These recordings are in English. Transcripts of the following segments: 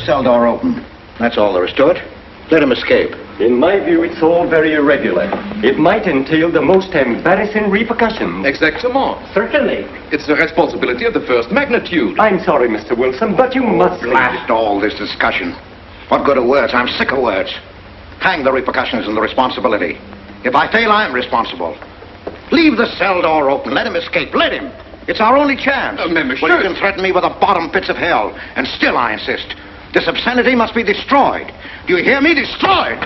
cell door open. That's all there is to it. Let him escape. In my view, it's all very irregular. It might entail the most embarrassing repercussions. Exactement. Certainly. It's the responsibility of the first magnitude. I'm sorry, Mr. Wilson, but you must... Blast all this discussion. What good are words? I'm sick of words. Hang the repercussions and the responsibility. If I fail, I'm responsible. Leave the cell door open. Let him escape. Let him. It's our only chance. Monsieur. Well, you can threaten me with the bottom pits of hell, and still I insist. This obscenity must be destroyed. Do you hear me? Destroyed!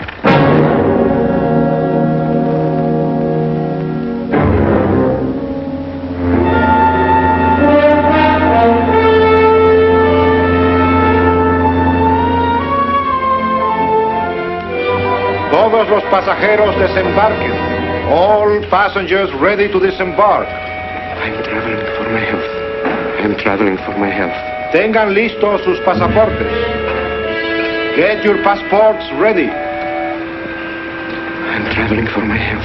Todos los pasajeros desembarquen. All passengers ready to disembark. I'm traveling for my health. I'm traveling for my health. Tengan listos sus pasaportes. Get your passports ready. I'm traveling for my health.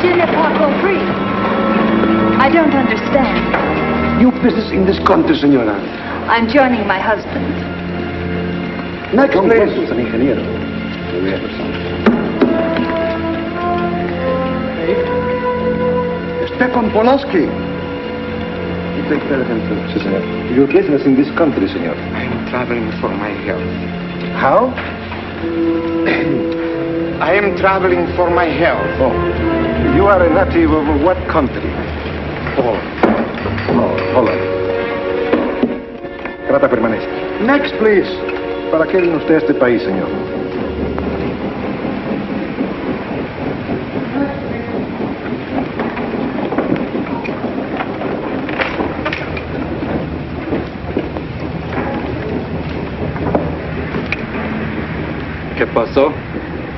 Je n'ai pas compris. I don't understand. New business in this country, senora. I'm joining my husband. Next, please. An ingeniero. Stefan Polaski. You take care of him, too. Sí, señor. Your business in this country, senor. I'm traveling for my health. How? I am traveling for my health. Oh. You are a native of what country? Holland. Trata permanece. Next, please. ¿Para qué vino usted a este país, señor? ¿Qué pasó?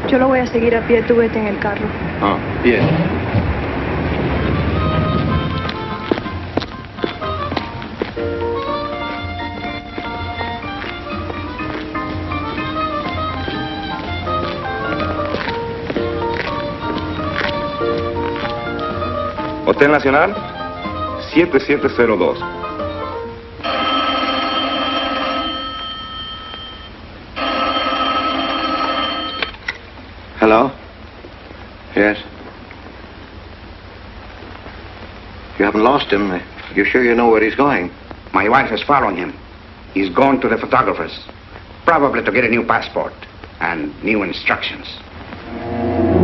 Yo lo voy a seguir a pie, tú vete en el carro. Ah, bien. Hotel Nacional, 7702. Hello? Yes? You haven't lost him. You sure you know where he's going? My wife is following him. He's gone to the photographer's, probably to get a new passport and new instructions.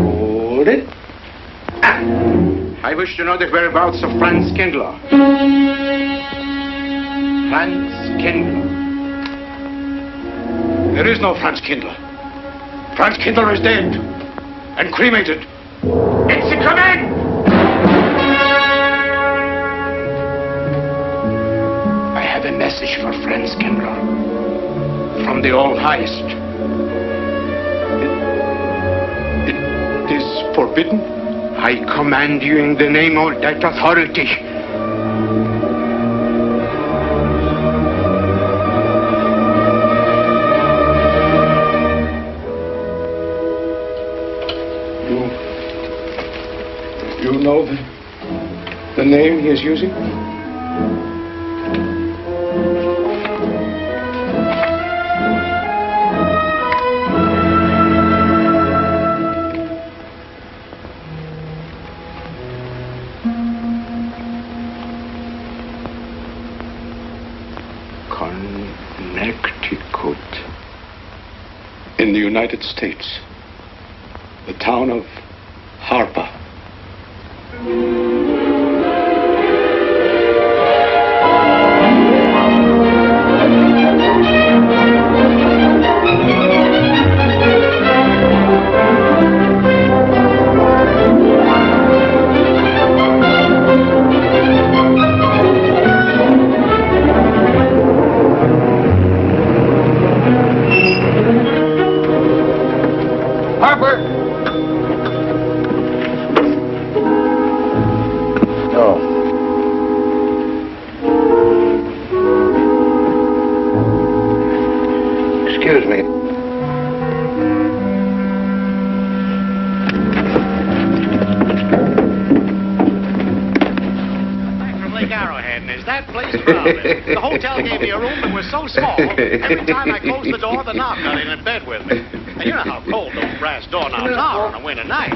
Hold it. I wish to know the whereabouts of Franz Kindler. Franz Kindler. There is no Franz Kindler. Franz Kindler is dead and cremated. It's a command! I have a message for Franz Kindler from the All-Highest. It is forbidden. I command you in the name of that authority. You know the name he is using? Connecticut. In the United States. The town of Harper. Harper! Excuse me. nice crowd. The hotel gave me a room that was so small, every time I closed the door, the knob got in bed with me. And you know how cold those brass doorknobs are on a winter night.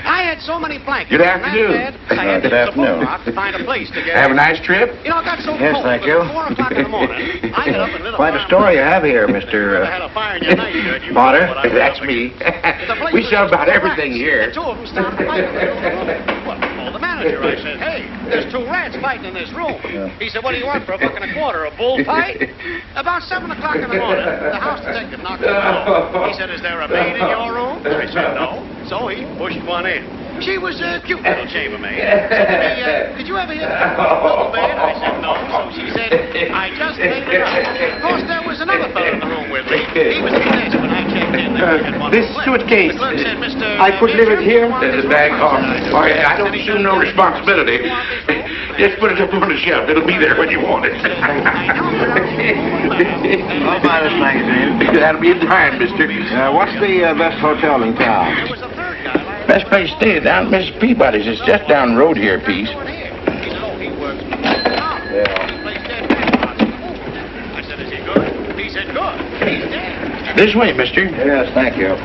I had so many blankets. Good afternoon. In that bed, I had to use a bookmark to find a place to get Have a in. nice trip? You know, it got so Yes, cold. thank It you. was 4 o'clock in the morning. I got up and lit a Quite a fire. story you have here, Mr. I had a fire in your night shirt. You Potter. know what I was That's up me. against. The place We was sell just about full of everything rats. here. And 2 of them started fighting. Well, I called the manager. I said, hey, there's 2 rats fighting in this room. He said, what do you want for a buck and a quarter, a bullfight? About 7 o'clock in the morning, the house detective knocked on the door. He said, is there a maid in your room? I said, no. So he pushed one in. She was a cute little chambermaid. Said to me, did you ever hear the double bed? I said, no. So she said, I just made it up. Of course, there was another fellow in the room with me. He was at the desk when I checked in. This suitcase, The clerk said, Mr. I could leave it here? There's The bag off. Oh, yeah, I don't assume no responsibility. Just put it up on the shelf. It'll be there when you want it. I'll buy this magazine. That'll be a dime, mister. What's the best hotel in town? There was a third guy. Best place to stay down at Mrs. Peabody's. It's just down the road here a piece. He said, oh, he works. I said, is he good? He said, good. He's dead. This way, mister. Yes, thank you.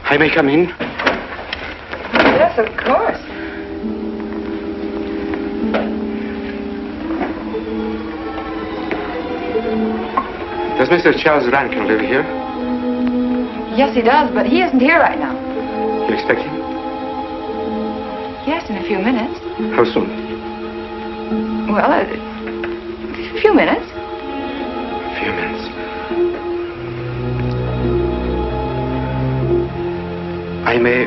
I may come in? Yes, of course. Does Mr. Charles Rankin live here? Yes, he does, but he isn't here right now. You expect him? Yes, in a few minutes. How soon? Well, a few minutes. A few minutes. I may...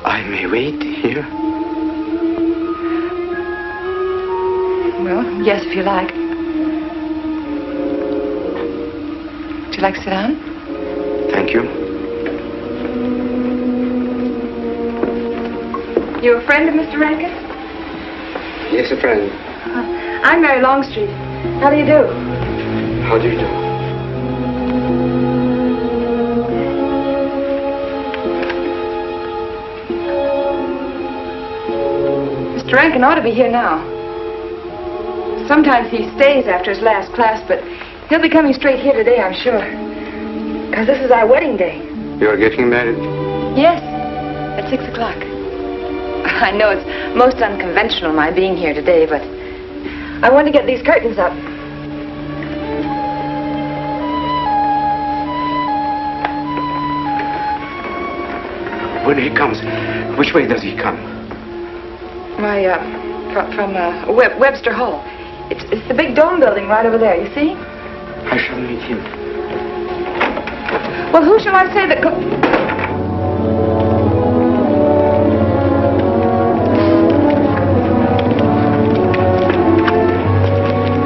I may wait here? Well, yes, if you like. Would you like to sit down? Thank you. You a friend of Mr. Rankin? Yes, a friend. I'm Mary Longstreet. How do you do? How do you do? Mr. Rankin ought to be here now. Sometimes he stays after his last class, but he'll be coming straight here today, I'm sure. Because this is our wedding day. You're getting married? Yes, at 6 o'clock. I know it's most unconventional, my being here today, but I want to get these curtains up. When he comes, which way does he come? Why, from Webster Hall. It's the big dome building right over there, you see? I shall meet him. Well, who shall I say that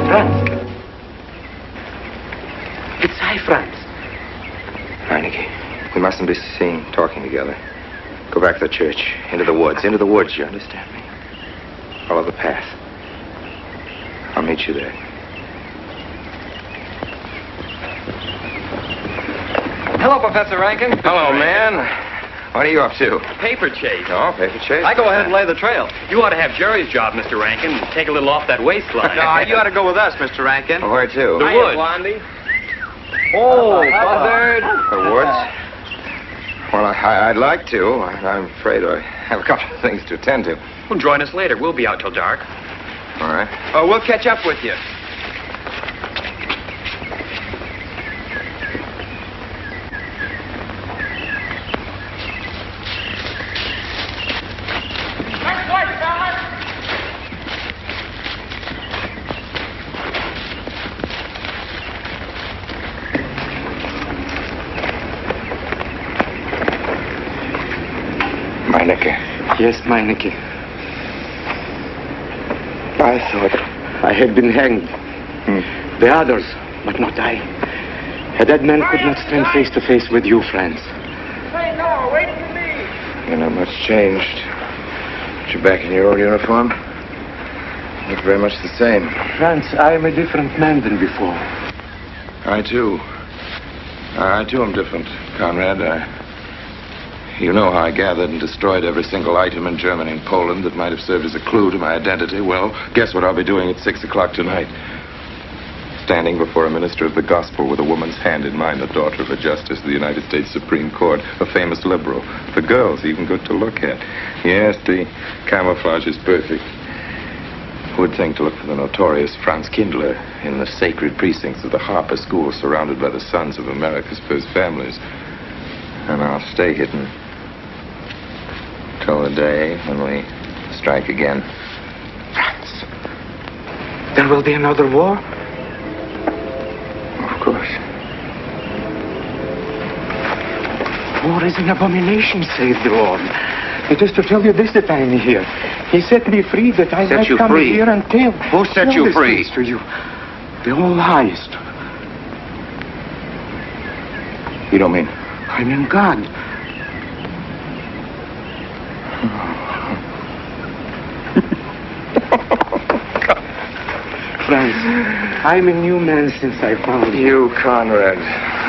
Franz. It's I, Franz. Meinike, we mustn't be seen talking together. Go back to the church. Into the woods. Into the woods, you understand me? Follow the path. I'll meet you there. Hello, Professor Rankin. Hello, man. What are you up to? Paper chase. Oh, paper chase? I go ahead and lay the trail. You ought to have Jerry's job, Mr. Rankin. Take a little off that waistline. No, you ought to go with us, Mr. Rankin. Well, where to? The woods. Blondie. Oh, Buzzard. The woods? Well, I'd like to. I'm afraid I have a couple of things to attend to. Well, join us later. We'll be out till dark. All right. Oh, we'll catch up with you. Meinike. Yes, Meinike. I thought I had been hanged. The others, but not I. A dead man could not stand face to face with you, Franz. Say no, wait for me. You're not much changed. But you're back in your old uniform. Look very much the same. Franz, I am a different man than before. I, too. I, too, am different, Conrad. You know how I gathered and destroyed every single item in Germany and Poland that might have served as a clue to my identity. Well, guess what I'll be doing at 6 o'clock tonight? Standing before a minister of the gospel with a woman's hand in mine, the daughter of a justice of the United States Supreme Court, a famous liberal. The girl's even good to look at. Yes, the camouflage is perfect. Who would think to look for the notorious Franz Kindler in the sacred precincts of the Harper School, surrounded by the sons of America's first families? And I'll stay hidden till the day when we strike again. Franz, there will be another war? Of course. War is an abomination, saith the Lord. It is to tell you this that I am here. He set me free that I might come here and tell. Who set you free? To you. The all highest. You don't mean? I mean God. Franz, I'm a new man since I found you. You, Conrad,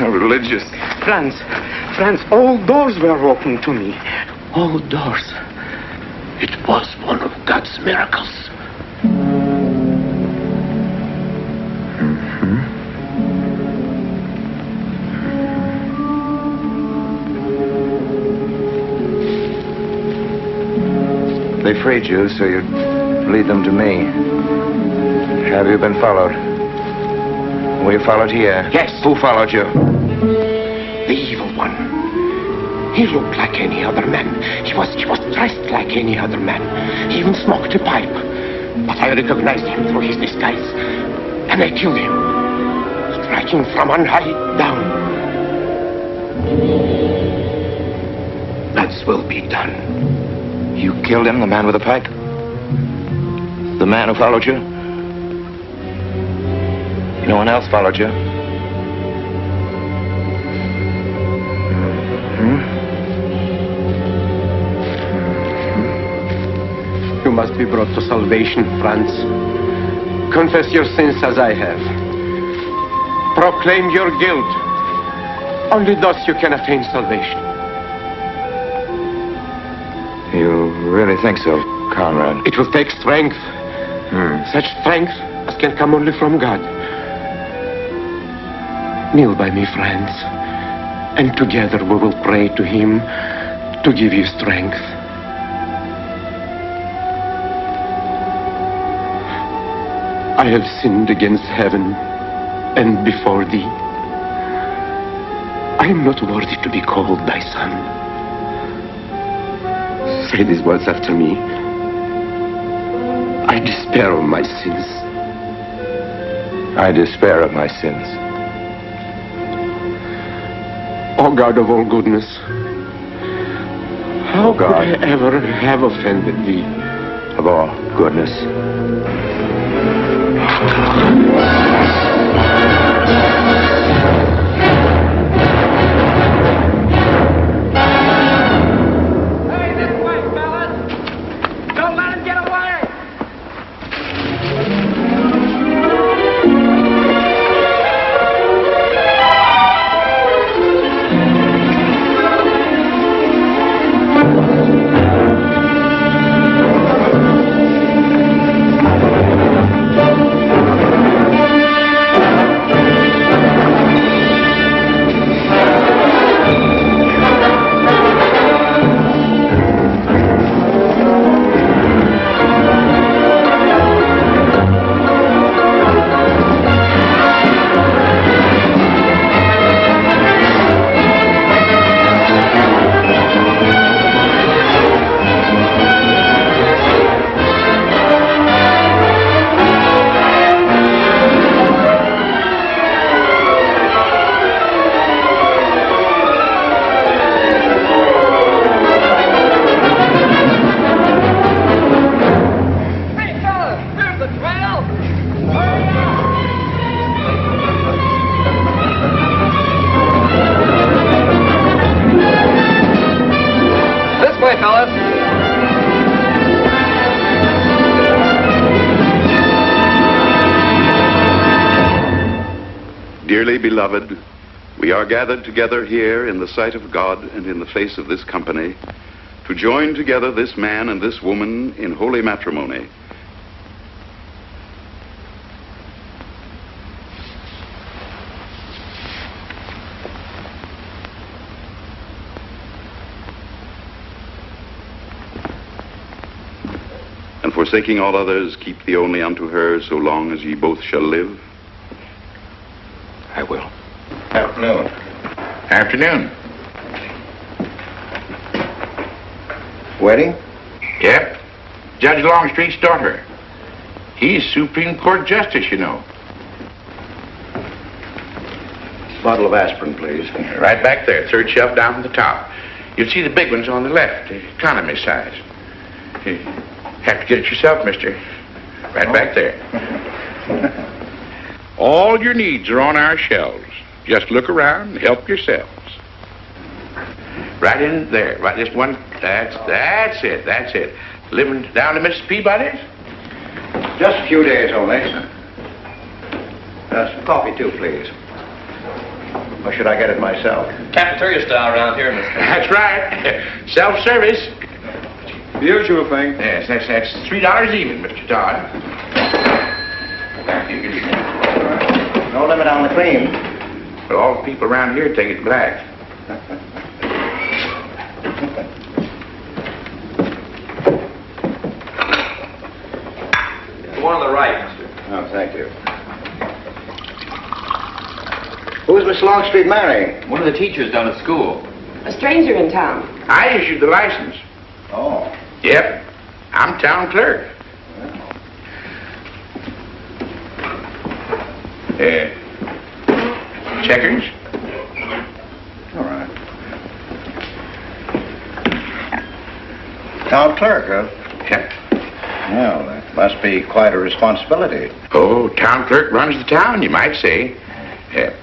religious. Franz, all doors were open to me. All doors. It was one of God's miracles. They freed you so you'd lead them to me. Have you been followed? Were you followed here? Yes. Who followed you? The evil one. He looked like any other man. He was dressed like any other man. He even smoked a pipe. But I recognized him through his disguise. And I killed him. Striking from on high down. God's will be done. You killed him, the man with the pipe? The man who followed you? No one else followed you? You must be brought to salvation, Franz. Confess your sins as I have. Proclaim your guilt. Only thus you can attain salvation. You really think so, Conrad? It will take strength. Such strength as can come only from God. Kneel by me, friends, and together we will pray to Him to give you strength. I have sinned against heaven and before thee. I am not worthy to be called thy son. say these words after me. I despair of my sins. I despair of my sins. O God of all goodness, how could I ever have offended thee? Of all goodness. Dearly beloved, we are gathered together here in the sight of God and in the face of this company to join together this man and this woman in holy matrimony. And forsaking all others, keep thee only unto her so long as ye both shall live. I will. Afternoon. Afternoon. Wedding? Yep. Judge Longstreet's daughter. He's Supreme Court Justice, you know. Bottle of aspirin, please. Right back there, third shelf down from the top. You'll see the big ones on the left, the economy size. You have to get it yourself, mister. Right back there. All your needs are on our shelves. Just look around and help yourselves. Right in there, right this one. That's it. Living down to Mrs. Peabody's? Just a few days only. Some coffee, too, please. Or should I get it myself? Cafeteria style around here, mister. That's right. Self-service. Usual thing. Yes, that's $3 even, Mr. Todd. You can... No limit on the cream. But all the people around here take it black. The one on the right, mister. Oh, thank you. Who's Miss Longstreet marrying? One of the teachers down at school. A stranger in town. I issued the license. Oh. Yep. I'm town clerk. Checkers? All right. Town clerk, huh? Yep. Well, that must be quite a responsibility. Oh, town clerk runs the town, you might say. Yeah.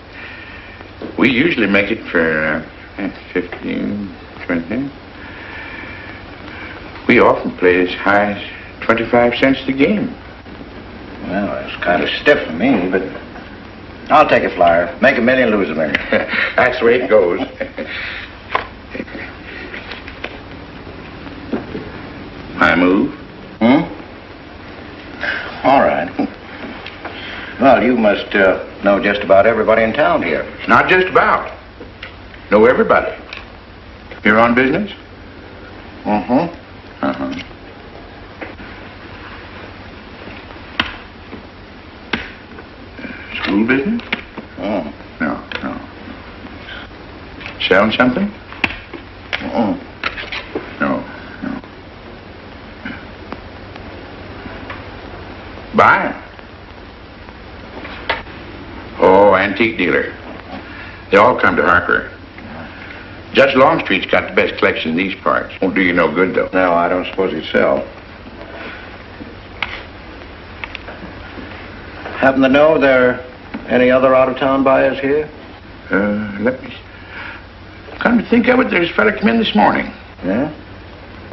We usually make it for 15, 20. We often play as high as 25 cents a game. Well, that's kind of stiff for me, but I'll take a flyer. Make $1 million, lose $1 million. That's the way it goes. I move. All right. Well, you must know just about everybody in town here. Not just about. Know everybody. You're on business? Mm-hmm. Uh-huh. School business? Oh. No. Selling something? Mm-mm. No. antique dealer. They all come to Harper. Judge Longstreet's got the best collection in these parts. Won't do you no good, though. No, I don't suppose he'd sell. Happen to know there are any other out-of-town buyers here? Let me... Come to think of it, there's a fella come in this morning. Yeah?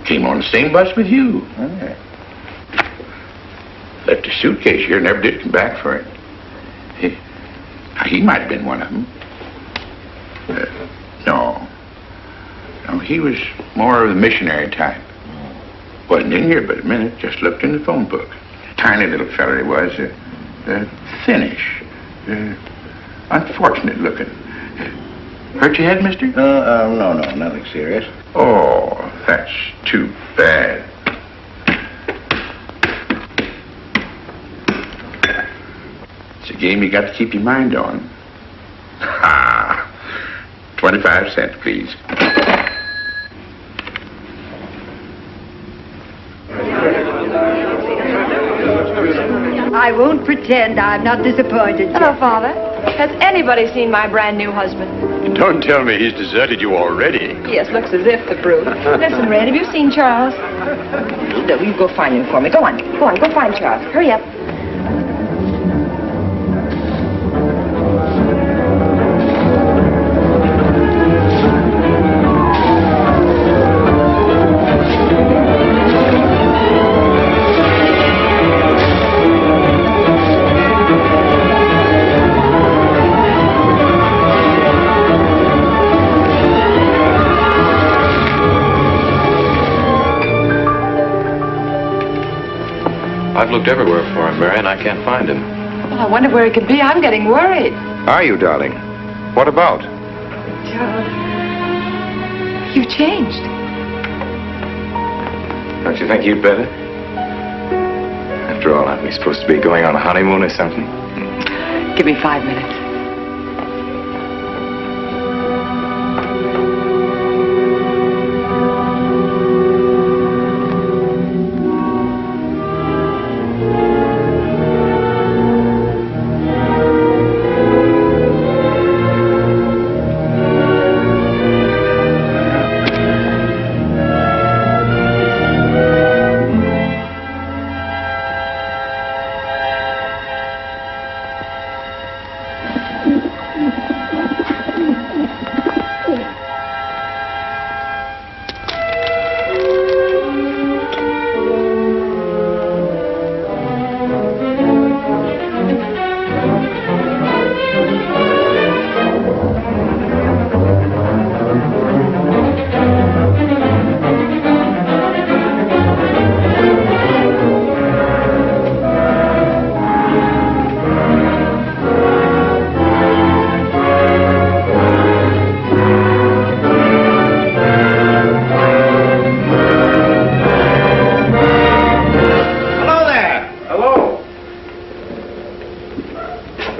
Came on the same bus with you. Okay. Left a suitcase here, never did come back for it. He might have been one of them. No. No, he was more of the missionary type. Wasn't in here but a minute, just looked in the phone book. Tiny little fella he was, thinnish, unfortunate looking. Hurt your head, mister? No, nothing serious. Oh, that's too bad. It's a game you got to keep your mind on. 25 cents, please. I won't pretend I'm not disappointed. Hello, Father. Has anybody seen my brand new husband? Don't tell me he's deserted you already. Yes, looks as if, the brute. Listen, Red, have you seen Charles? No, you go find him for me. Go on, go find Charles. Hurry up. I've looked everywhere for him, Mary, and I can't find him. Well, I wonder where he could be. I'm getting worried. Are you, darling? What about? Charles, you've changed. Don't you think you'd better? After all, aren't we supposed to be going on a honeymoon or something? Give me 5 minutes.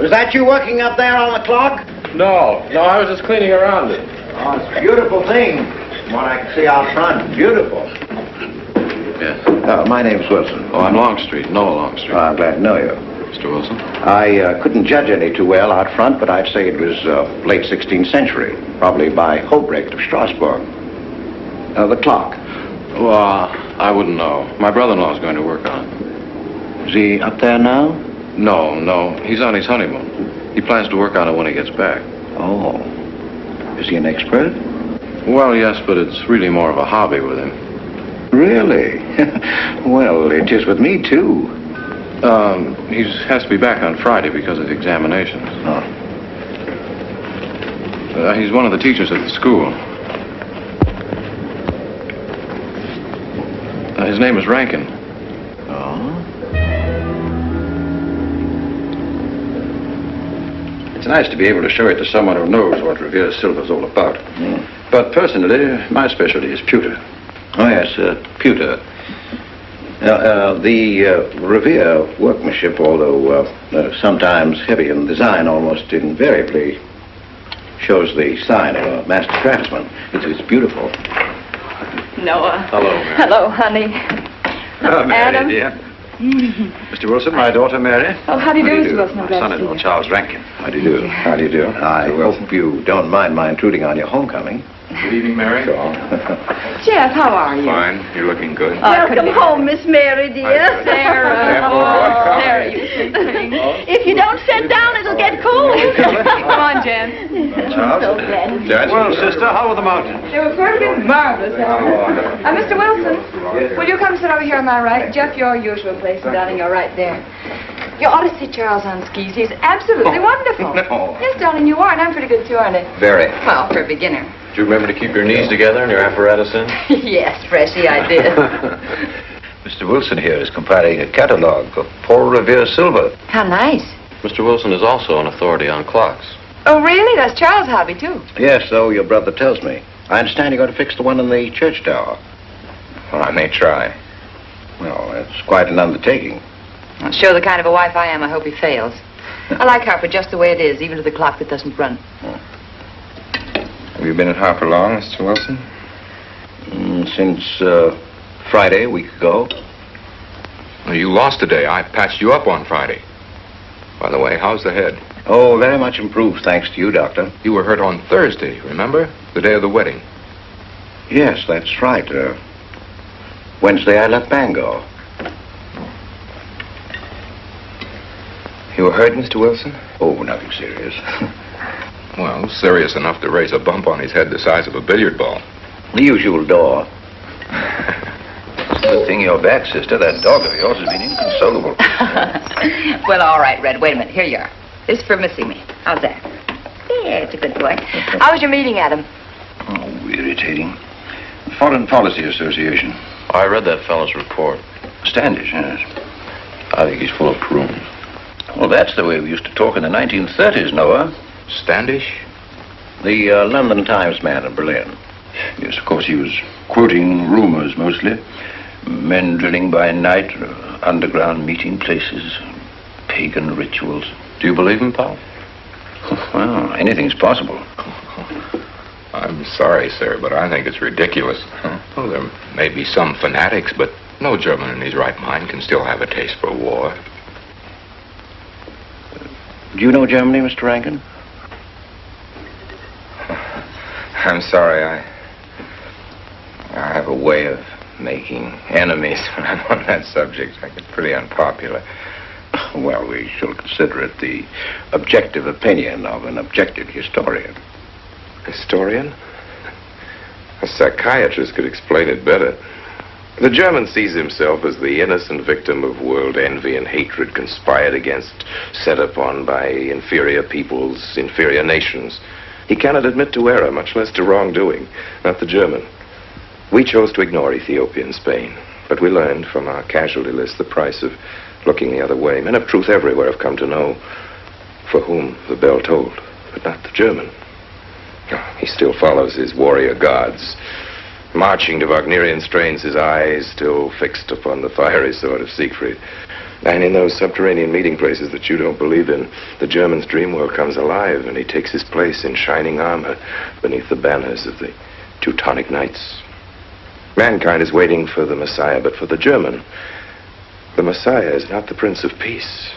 Is that you working up there on the clock? No, I was just cleaning around it. Oh, it's a beautiful thing. From what I can see out front, beautiful. Yes. My name's Wilson. Oh, I'm Longstreet, Noah Longstreet. I'm glad to know you. Mr. Wilson? I couldn't judge any too well out front, but I'd say it was late 16th century, probably by Hobrecht of Strasbourg. The clock. Well, I wouldn't know. My brother-in-law's going to work on it. Is he up there now? No. He's on his honeymoon. He plans to work on it when he gets back. Oh. Is he an expert? Well, yes, but it's really more of a hobby with him. Really? Well, it is with me, too. He has to be back on Friday because of the examinations. Oh. He's one of the teachers at the school. His name is Rankin. Oh? It's nice to be able to show it to someone who knows what Revere silver's all about. Mm. But personally, my specialty is pewter. Oh, yes, pewter. The Revere workmanship, although sometimes heavy in design, almost invariably shows the sign of a master craftsman. It's beautiful. Noah. Hello, Mary. Hello, honey. Mary, Adam. dear. Mr. Wilson, my daughter Mary. Oh, how do you do, Mr. Wilson? I'm My glad to see son-in-law, you. Charles Rankin. How do you do? How do you do? I hope you don't mind my intruding on your homecoming. Good evening, Mary. Jeff, how are you? Fine. You're looking good. Welcome home, Miss Mary, dear. Sarah. Oh, Sarah, you sweet thing. If you don't sit down, it'll get cold. Come on, Jen. Charles? So glad. Well, sister, how were the mountains? They were perfectly marvelous. Mr. Wilson, will you come sit over here on my right? Jeff, your usual place, and darling, you're right there. You ought to see Charles on skis. He's absolutely wonderful. No. Yes, darling, you are, and I'm pretty good too, aren't I? Very. Well, for a beginner. Do you remember to keep your knees together and your apparatus in? Yes, Freshy, I did. Mr. Wilson here is compiling a catalogue of Paul Revere's silver. How nice. Mr. Wilson is also an authority on clocks. Oh, really? That's Charles' hobby, too. Yes, so your brother tells me. I understand you're going to fix the one in the church tower. Well, I may try. Well, that's quite an undertaking. Well, show the kind of a wife I am, I hope he fails. I like Harper just the way it is, even to the clock that doesn't run. Have you been at Harper long, Mr. Wilson? Since Friday, a week ago. Well, you lost today. I patched you up on Friday. By the way, how's the head? Oh, very much improved, thanks to you, Doctor. You were hurt on Thursday, remember? The day of the wedding. Yes, that's right. Wednesday, I left Bangor. You were hurt, Mr. Wilson? Oh, nothing serious. Well, serious enough to raise a bump on his head the size of a billiard ball. The usual door. Good thing you're back, sister. That dog of yours has been inconsolable. Well, all right, Red. Wait a minute. Here you are. This is for missing me. How's that? Yeah, it's a good boy. How was your meeting, Adam? Oh, irritating. Foreign Policy Association. I read that fellow's report. Standish, yes. I think he's full of prunes. Well, that's the way we used to talk in the 1930s, Noah. Standish? The London Times man in Berlin. Yes, of course, he was quoting rumors mostly. Men drilling by night, underground meeting places, pagan rituals. Do you believe him, Paul? Well, anything's possible. I'm sorry, sir, but I think it's ridiculous. Oh, there may be some fanatics, but no German in his right mind can still have a taste for war. Do you know Germany, Mr. Rankin? I'm sorry, I have a way of making enemies when I'm on that subject. I get pretty unpopular. Well, we shall consider it the objective opinion of an objective historian. Historian? A psychiatrist could explain it better. The German sees himself as the innocent victim of world envy and hatred conspired against, set upon by inferior peoples, inferior nations. He cannot admit to error, much less to wrongdoing. Not the German. We chose to ignore Ethiopia and Spain, but we learned from our casualty list the price of looking the other way. Men of truth everywhere have come to know for whom the bell tolled, but not the German. He still follows his warrior gods, marching to Wagnerian strains, his eyes still fixed upon the fiery sword of Siegfried. And in those subterranean meeting places that you don't believe in, the German's dream world comes alive, and he takes his place in shining armor beneath the banners of the Teutonic Knights. Mankind is waiting for the Messiah, but for the German, the Messiah is not the Prince of Peace.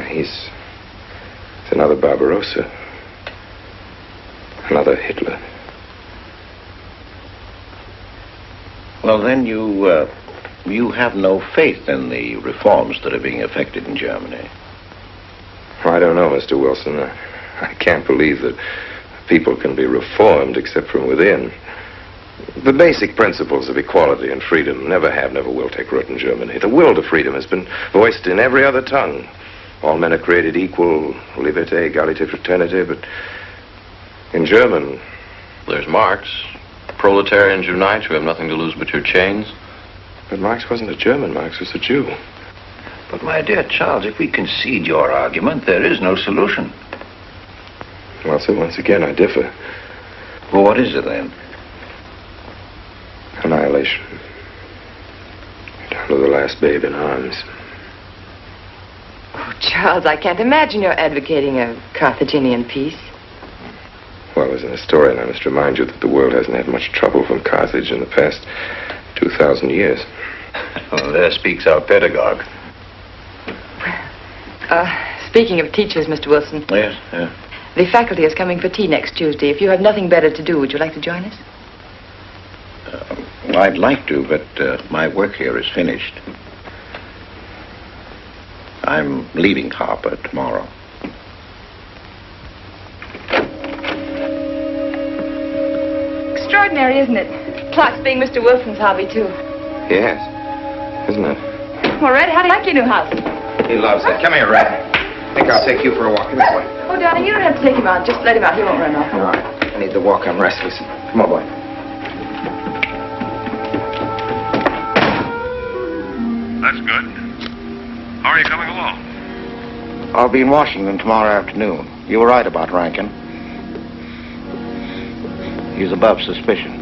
He's another Barbarossa, another Hitler. Well, then you have no faith in the reforms that are being effected in Germany. I don't know, Mr. Wilson. I can't believe that people can be reformed except from within. The basic principles of equality and freedom never have, never will take root in Germany. The will to freedom has been voiced in every other tongue. All men are created equal, liberté, égalité, fraternité, but in German... There's Marx. Proletarians unite, you have nothing to lose but your chains. But Marx wasn't a German, Marx was a Jew. But, my dear Charles, if we concede your argument, there is no solution. Well, sir, once again, I differ. Well, what is it, then? Annihilation. Down to the last babe in arms. Oh, Charles, I can't imagine you're advocating a Carthaginian peace. Well, as an historian, I must remind you that the world hasn't had much trouble from Carthage in the past 2,000 years. Well, there speaks our pedagogue. Speaking of teachers, Mr. Wilson. Yes, yes. The faculty is coming for tea next Tuesday. If you have nothing better to do, would you like to join us? I'd like to, but my work here is finished. I'm leaving Harper tomorrow. Extraordinary, isn't it? Clocks being Mr. Wilson's hobby, too. Yes. Isn't it? Well, Red, how do you like your new house? He loves it. Come here, Red. I think I'll take you for a walk. Come here, boy. Oh, darling, you don't have to take him out. Just let him out. He won't run off. All right. I need to walk. I'm restless. Come on, boy. That's good. How are you coming along? I'll be in Washington tomorrow afternoon. You were right about Rankin. He's above suspicion.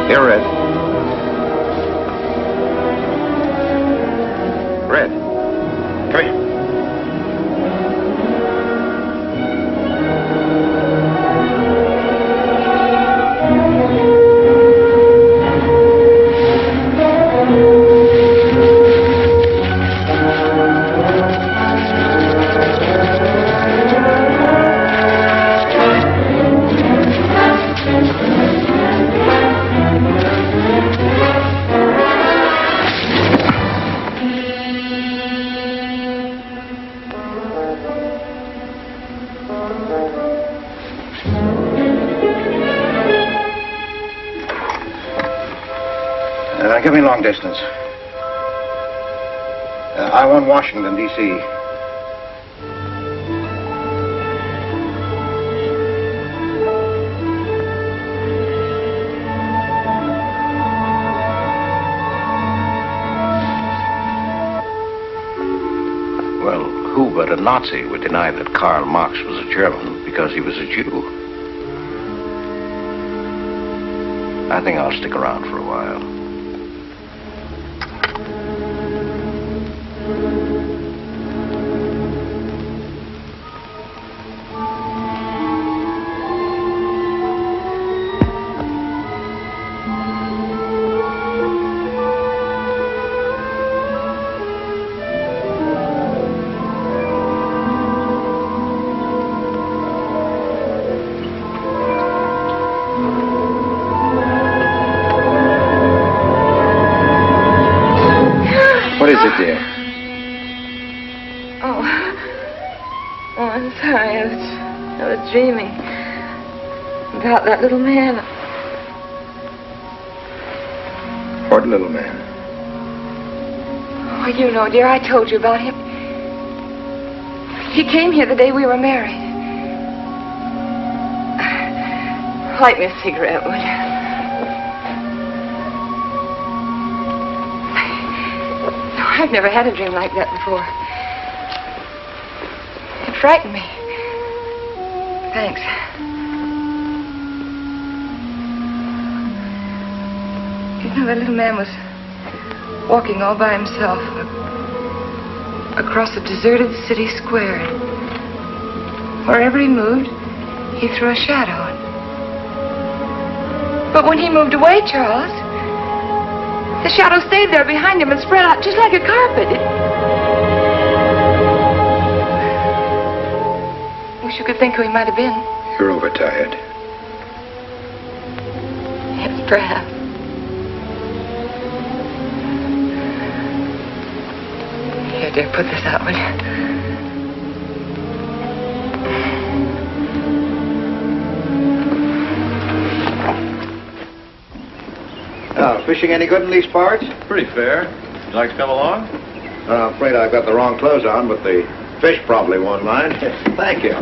Here, Red. Red. Come here. Give me long distance. I want Washington, D.C. Well, who but a Nazi would deny that Karl Marx was a German because he was a Jew? I think I'll stick around for a while. What is it, dear? Oh, I'm sorry. I was dreaming about that little man. What little man? Oh, you know, dear, I told you about him. He came here the day we were married. Light me a cigarette, would you? I've never had a dream like that before. It frightened me. Thanks. You know, that little man was walking all by himself across a deserted city square. Wherever he moved, he threw a shadow. But when he moved away, Charles, the shadow stayed there behind him and spread out just like a carpet. Wish you could think who he might have been. You're overtired. Yes, perhaps. Here, dear, put this out, will you? Fishing any good in these parts? Pretty fair. Would you like to come along? I'm afraid I've got the wrong clothes on, but the fish probably won't mind. Thank you.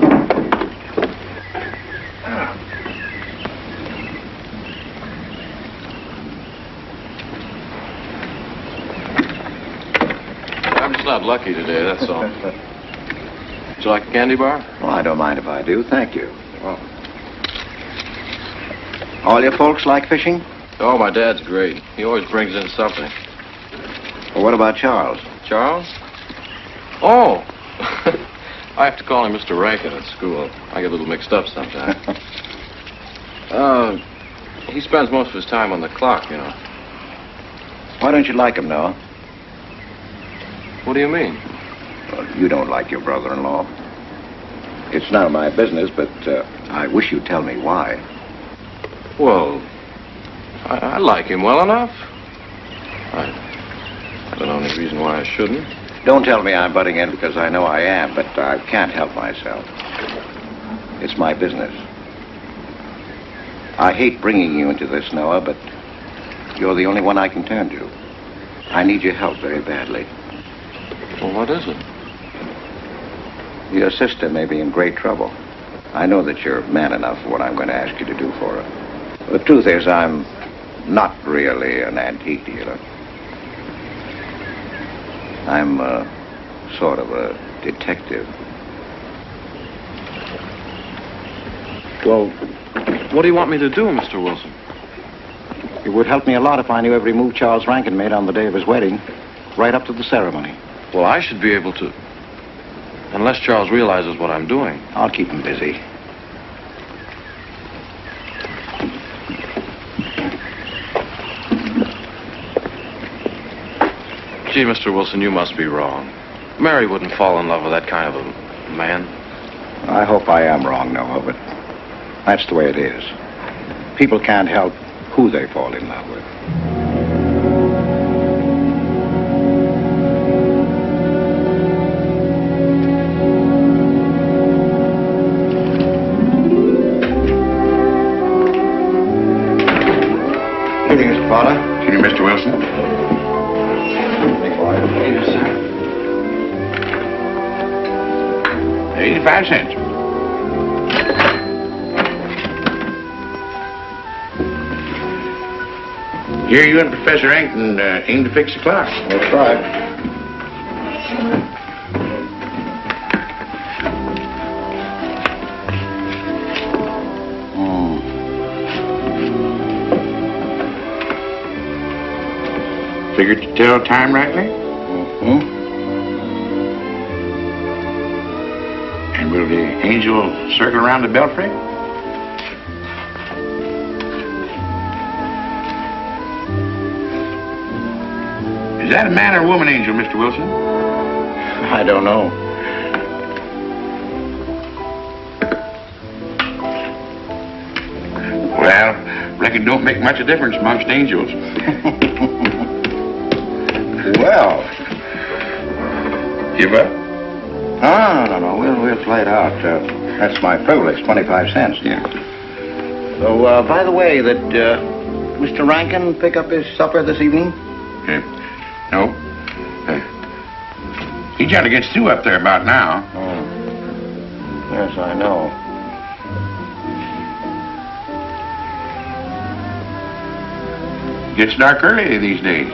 I'm just not lucky today, that's all. Would you like a candy bar? Oh, I don't mind if I do. Thank you. Oh. All your folks like fishing? Oh, my dad's great. He always brings in something. Well, what about Charles? Charles? Oh! I have to call him Mr. Rankin at school. I get a little mixed up sometimes. He spends most of his time on the clock, you know. Why don't you like him, Noah? What do you mean? Well, you don't like your brother-in-law. It's none of my business, but I wish you'd tell me why. Well, I like him well enough. I don't know any reason why I shouldn't. Don't tell me I'm butting in because I know I am, but I can't help myself. It's my business. I hate bringing you into this, Noah, but you're the only one I can turn to. I need your help very badly. Well, what is it? Your sister may be in great trouble. I know that you're man enough for what I'm going to ask you to do for her. The truth is, I'm not really an antique dealer. I'm sort of a detective. Well, what do you want me to do, Mr. Wilson? It would help me a lot if I knew every move Charles Rankin made on the day of his wedding, right up to the ceremony. Well, I should be able to. Unless Charles realizes what I'm doing. I'll keep him busy. Gee, Mr. Wilson, you must be wrong. Mary wouldn't fall in love with that kind of a man. I hope I am wrong, Noah, but that's the way it is. People can't help who they fall in love with. Evening, Mr. Potter. Evening, Mr. Wilson. Big boy. Yes, sir. 85 cents. Here you and Professor Ankton aim to fix the clock. That's right. Figured to tell time rightly? Mm-hmm. And will the angel circle around the belfry? Is that a man or a woman angel, Mr. Wilson? I don't know. Well, reckon it don't make much of a difference amongst angels. Well. Give up? No. We'll play it out. That's my privilege, 25 cents. Yeah. So, by the way, did Mr. Rankin pick up his supper this evening? No. He got to get Stu up there about now. Oh. Yes, I know. Gets dark early these days.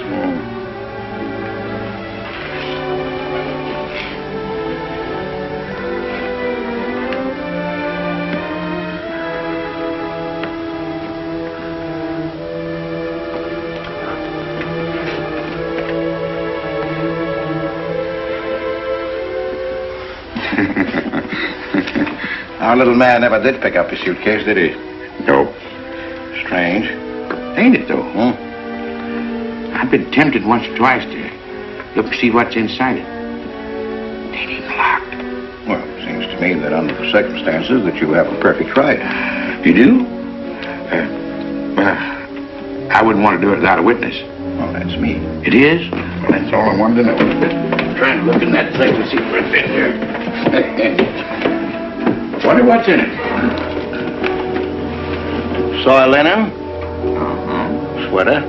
Our little man never did pick up his suitcase, did he? Nope. Strange. Ain't it, though? I've been tempted once or twice to look to see what's inside it. Ain't even locked. Well, it seems to me that under the circumstances that you have a perfect right. You do? Well, I wouldn't want to do it without a witness. Well, that's me. It is? That's all I wanted to know. Trying to look in that thing to see what it's in here. Wonder what's in it. Soil linen. Sweater.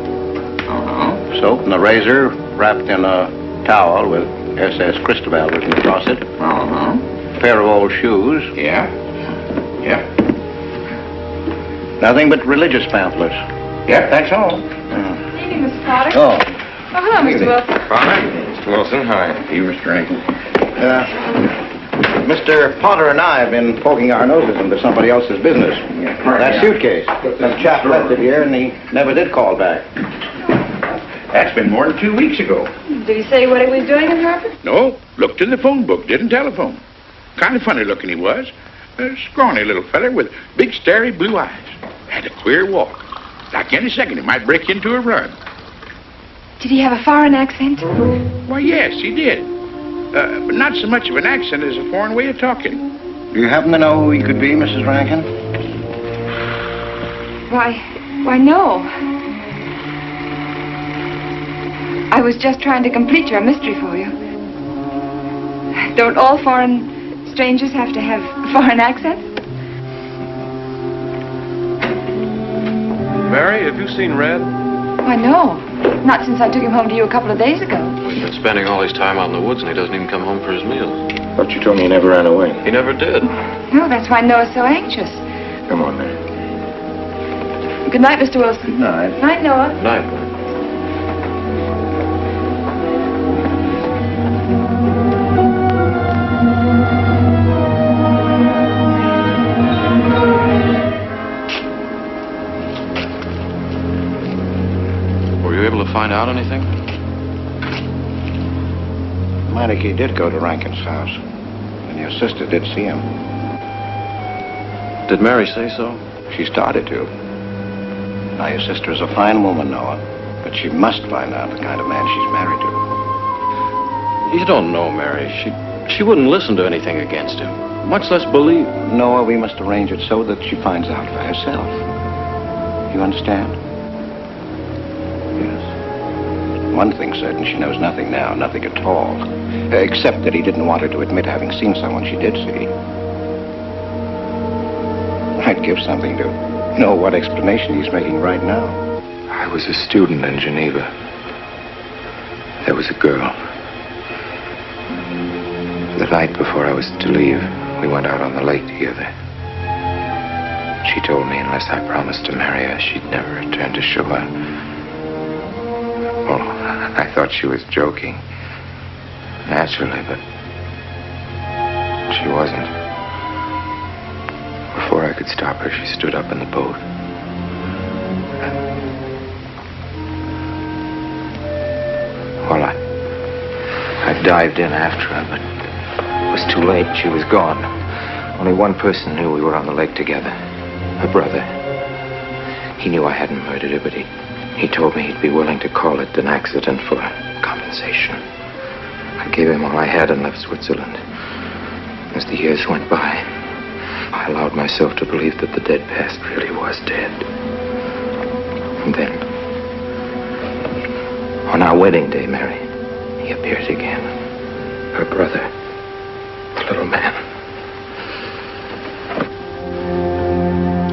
Soap and a razor wrapped in a towel with SS Cristobal written across it. Pair of old shoes. Yeah. Nothing but religious pamphlets. Yep, that's all. Evening, Mr. Potter. Oh. Oh, hello, Mr. Wilson. Father? Wilson. Hi. You, Mr. Rankin. Mr. Potter and I have been poking our noses into somebody else's business. That suitcase. Some chap left it here, and he never did call back. That's been more than 2 weeks ago. Did he say what he was doing in Harper? No, looked in the phone book, didn't telephone. Kind of funny looking he was. A scrawny little feller with big, starry blue eyes. Had a queer walk. Like any second, he might break into a run. Did he have a foreign accent? Why, yes, he did. But not so much of an accent as a foreign way of talking. Do you happen to know who he could be, Mrs. Rankin? Why, no. I was just trying to complete your mystery for you. Don't all foreign strangers have to have foreign accents? Mary, have you seen Red? Why, no. Not since I took him home to you a couple of days ago. He's been spending all his time out in the woods, and he doesn't even come home for his meals. But you told me he never ran away. He never did. No, that's why Noah's so anxious. Come on, Mary. Good night, Mr. Wilson. Good night. Night, Noah. Night. Were you able to find out anything? Meinike did go to Rankin's house, and your sister did see him. Did Mary say so? She started to. Now, your sister is a fine woman, Noah, but she must find out the kind of man she's married to. You don't know, Mary. She wouldn't listen to anything against him, much less believe. Noah, we must arrange it so that she finds out for herself. You understand? Yes. One thing's certain, she knows nothing now, nothing at all. Except that he didn't want her to admit having seen someone she did see. I'd give something to know what explanation he's making right now. I was a student in Geneva. There was a girl. The night before I was to leave, we went out on the lake together. She told me unless I promised to marry her, she'd never return to shore. Well, I thought she was joking. Naturally, but she wasn't. Before I could stop her, she stood up in the boat. Well, I dived in after her, but it was too late. She was gone. Only one person knew we were on the lake together. Her brother. He knew I hadn't murdered her, but he told me he'd be willing to call it an accident for compensation. I gave him all I had and left Switzerland. As the years went by, I allowed myself to believe that the dead past really was dead. And then, on our wedding day, Mary, he appeared again. Her brother, the little man.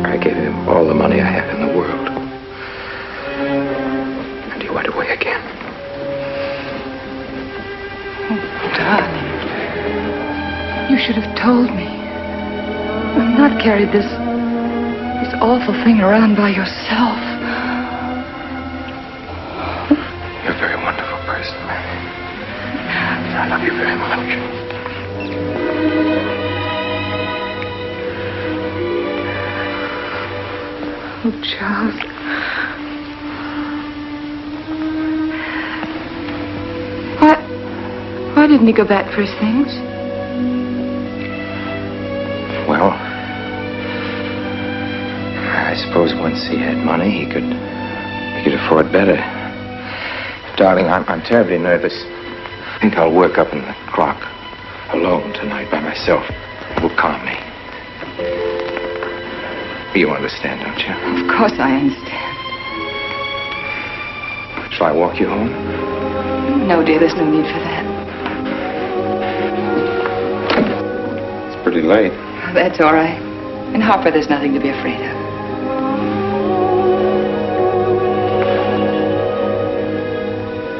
I gave him all the money I had in the world. And he went away again. Oh, darling. You should have told me. And not carried this awful thing around by yourself. You're a very wonderful person, Mary. I love you very much. Oh, Charles. Why didn't he go back for his things? Well, I suppose once he had money, he could afford better. Darling, I'm terribly nervous. I think I'll work up in the clock alone tonight by myself. It will calm me. You understand, don't you? Of course I understand. Shall I walk you home? No, dear, there's no need for that. It's pretty late. That's all right. In Harper, there's nothing to be afraid of.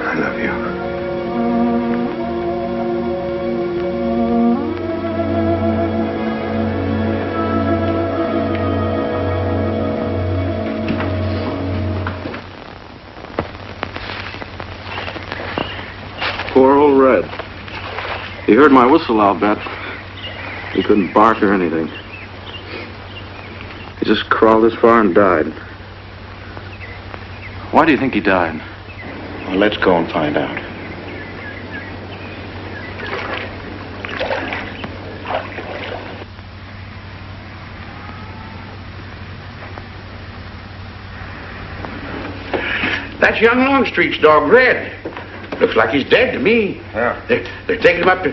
I love you. Poor old He heard my whistle, I'll bet. He couldn't bark or anything. He just crawled this far and died. Why do you think he died? Well, let's go and find out. That's young Longstreet's dog, Red. Looks like he's dead to me. Yeah. They're taking him up to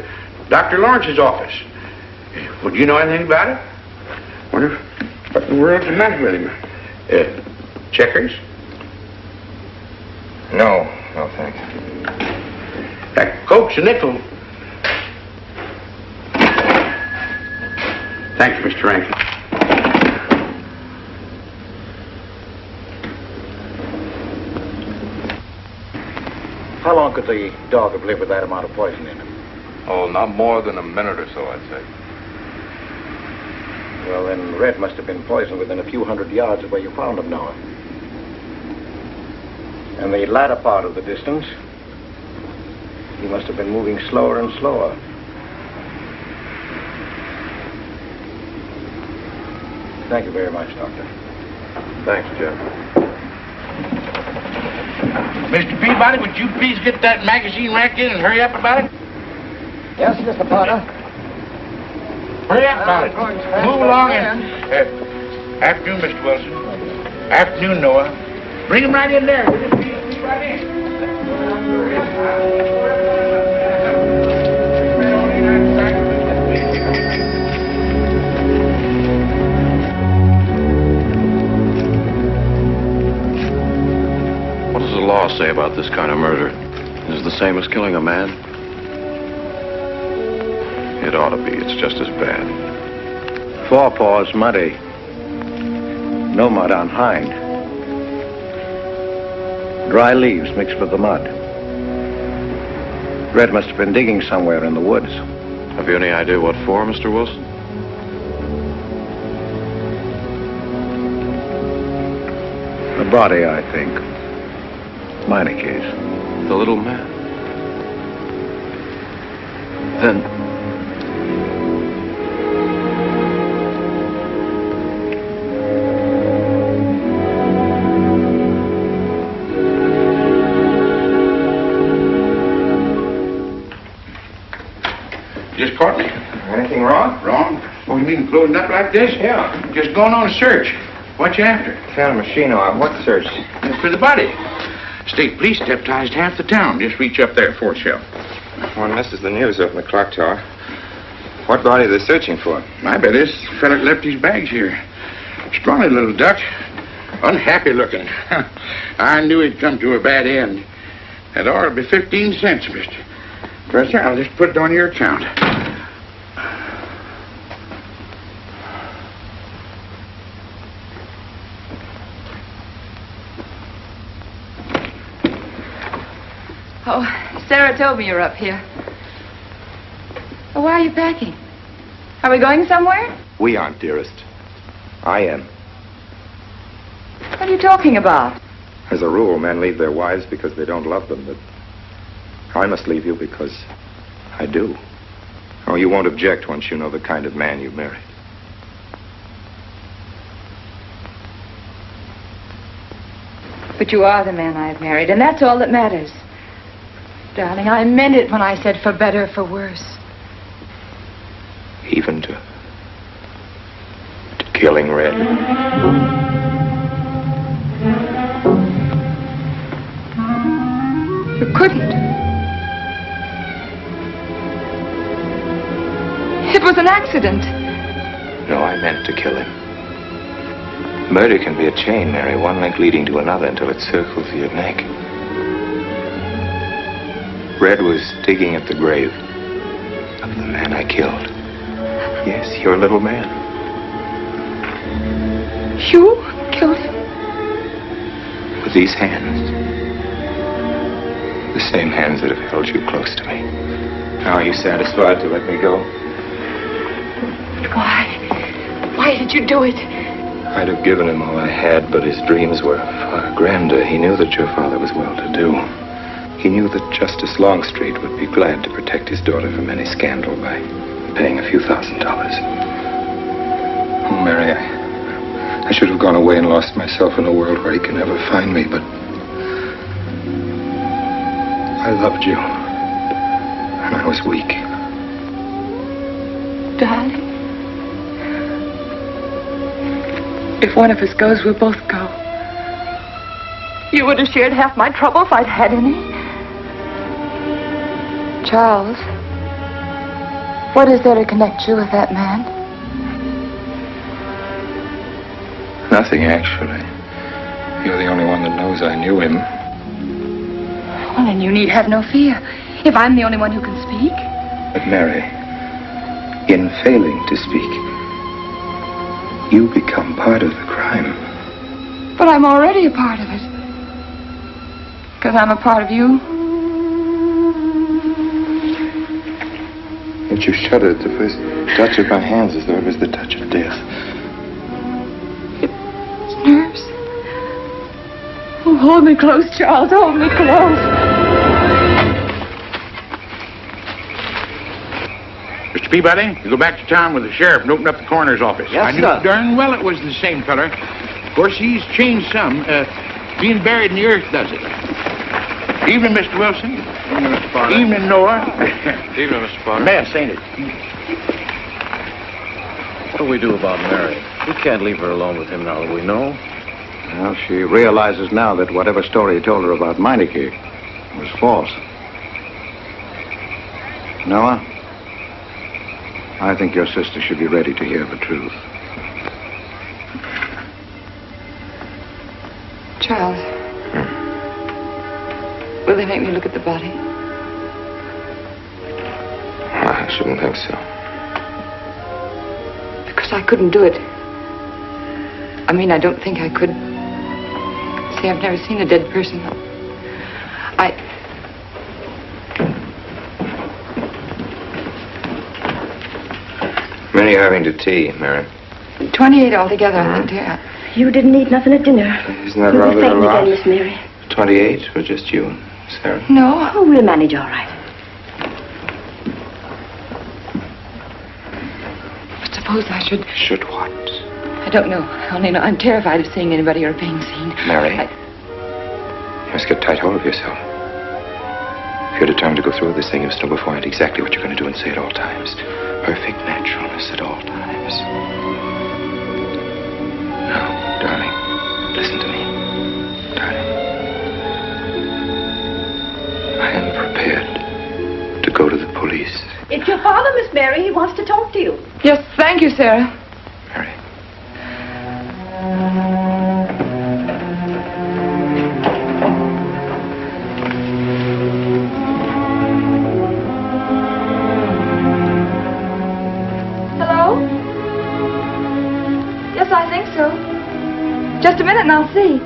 Dr. Lawrence's office. Would you know anything about it? Wonder what in the world's the matter with him? Checkers? No, thanks. Cokes a nickel. Thanks, Mr. Rankin. How long could the dog have lived with that amount of poison in him? Oh, not more than a minute or so, I'd say. Well, then Red must have been poisoned within a few hundred yards of where you found him, Noah. And the latter part of the distance, he must have been moving slower and slower. Thank you very much, Doctor. Thanks, Jeff. Mr. Peabody, would you please get that magazine racked in and hurry up about it? Yes, Mr. Potter. Hurry up about it. Move along and... afternoon, Mr. Wilson. Afternoon, Noah. Bring him right in there. Will you please right in? What does the law say about this kind of murder? Is it the same as killing a man? It ought to be. It's just as bad. Forepaws muddy. No mud on hind. Dry leaves mixed with the mud. Red must have been digging somewhere in the woods. Have you any idea what for, Mr. Wilson? The body, I think. Meinike's. The little man. Then... Just caught me. Anything wrong? Wrong? Oh, you mean loading up like this? Yeah. Just going on a search. What you after? Found a machine on what search? For the body. State police deputized half the town. Just reach up there, fourth shelf. One misses the news up in the clock tower. What body are they searching for? I bet this fella left his bags here. Scrawny little duck. Unhappy looking. I knew he'd come to a bad end. That ought to be 15 cents, mister. Professor, I'll just put it on your account. Oh, Sarah told me you're up here. Oh, why are you packing? Are we going somewhere? We aren't, dearest. I am. What are you talking about? As a rule, men leave their wives because they don't love them, but I must leave you because I do. Oh, you won't object once you know the kind of man you married. But you are the man I've married, and that's all that matters. Darling, I meant it when I said for better, for worse. Even to killing Red. You couldn't. It was an accident. No, I meant to kill him. Murder can be a chain, Mary, one link leading to another until it circles your neck. Red was digging at the grave of the man I killed. Yes, your little man. You killed him? With these hands. The same hands that have held you close to me. Now, are you satisfied to let me go? Why? Why did you do it? I'd have given him all I had, but his dreams were far grander. He knew that your father was well-to-do. He knew that Justice Longstreet would be glad to protect his daughter from any scandal by paying a few $1,000s. Oh, Mary, I should have gone away and lost myself in a world where he can never find me, but I loved you, and I was weak. Darling, if one of us goes, we'll both go. You would have shared half my trouble if I'd had any. Charles, what is there to connect you with that man? Nothing, actually. You're the only one that knows I knew him. Well, then you need have no fear. If I'm the only one who can speak. But Mary, in failing to speak, you become part of the crime. But I'm already a part of it. Because I'm a part of you. Yet you shuddered at the first touch of my hands as though it was the touch of death. It's nerves. Oh, hold me close, Charles. Hold me close. Mr. Peabody, you go back to town with the sheriff and open up the coroner's office. Yes, I knew sir. darn well it was the same feller. Of course, he's changed some. Being buried in the earth does it. Evening, Mr. Wilson. Evening, Mr. Potter. Evening, Noah. Evening, Mr. Potter. Mess, ain't it? What do we do about Mary? We can't leave her alone with him now that we know. Well, she realizes now that whatever story he told her about Meinike was false. Noah, I think your sister should be ready to hear the truth. Charles, will they make me look at the body? I shouldn't think so. Because I couldn't do it. I mean, I don't think I could. See, I've never seen a dead person. Many are having to tea, Mary. 28 altogether, I think, dear. You didn't eat nothing at dinner. Isn't that You'll rather be a fainting lot? again, Miss Mary. 28 for just you and Sarah? No. Oh, we'll manage all right. But suppose I should... Should what? I don't know. I only know I'm terrified of seeing anybody or being seen. Mary, you must get tight hold of yourself. If you're determined to go through with this thing, you must know beforehand exactly what you're going to do and say at all times. Perfect naturalness at all times. Now, darling, listen to me. Darling. I am prepared to go to the police. It's your father, Miss Mary. He wants to talk to you. Yes, thank you, Sarah. Mary. Hello? Yes, I think so. Just a minute and I'll see.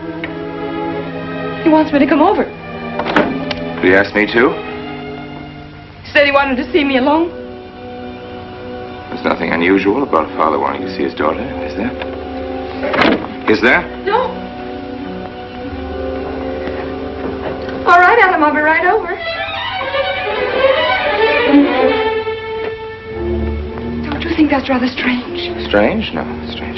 He wants me to come over. Did he ask me to? He said he wanted to see me alone. There's nothing unusual about a father wanting to see his daughter, is there? Is there? No. All right, Adam, I'll be right over. Don't you think that's rather strange? Strange? No, strange.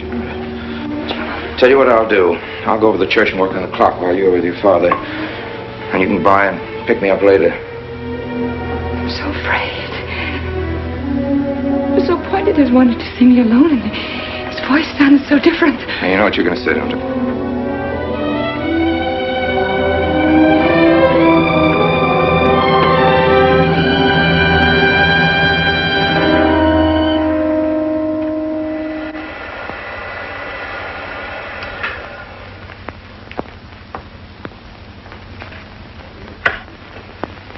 Tell you what I'll do. I'll go over to the church and work on the clock while you're with your father. And you can buy and pick me up later. I'm so afraid. He was so pointed as wanted to see me alone, and his voice sounded so different. Now, you know what you're going to say, don't you?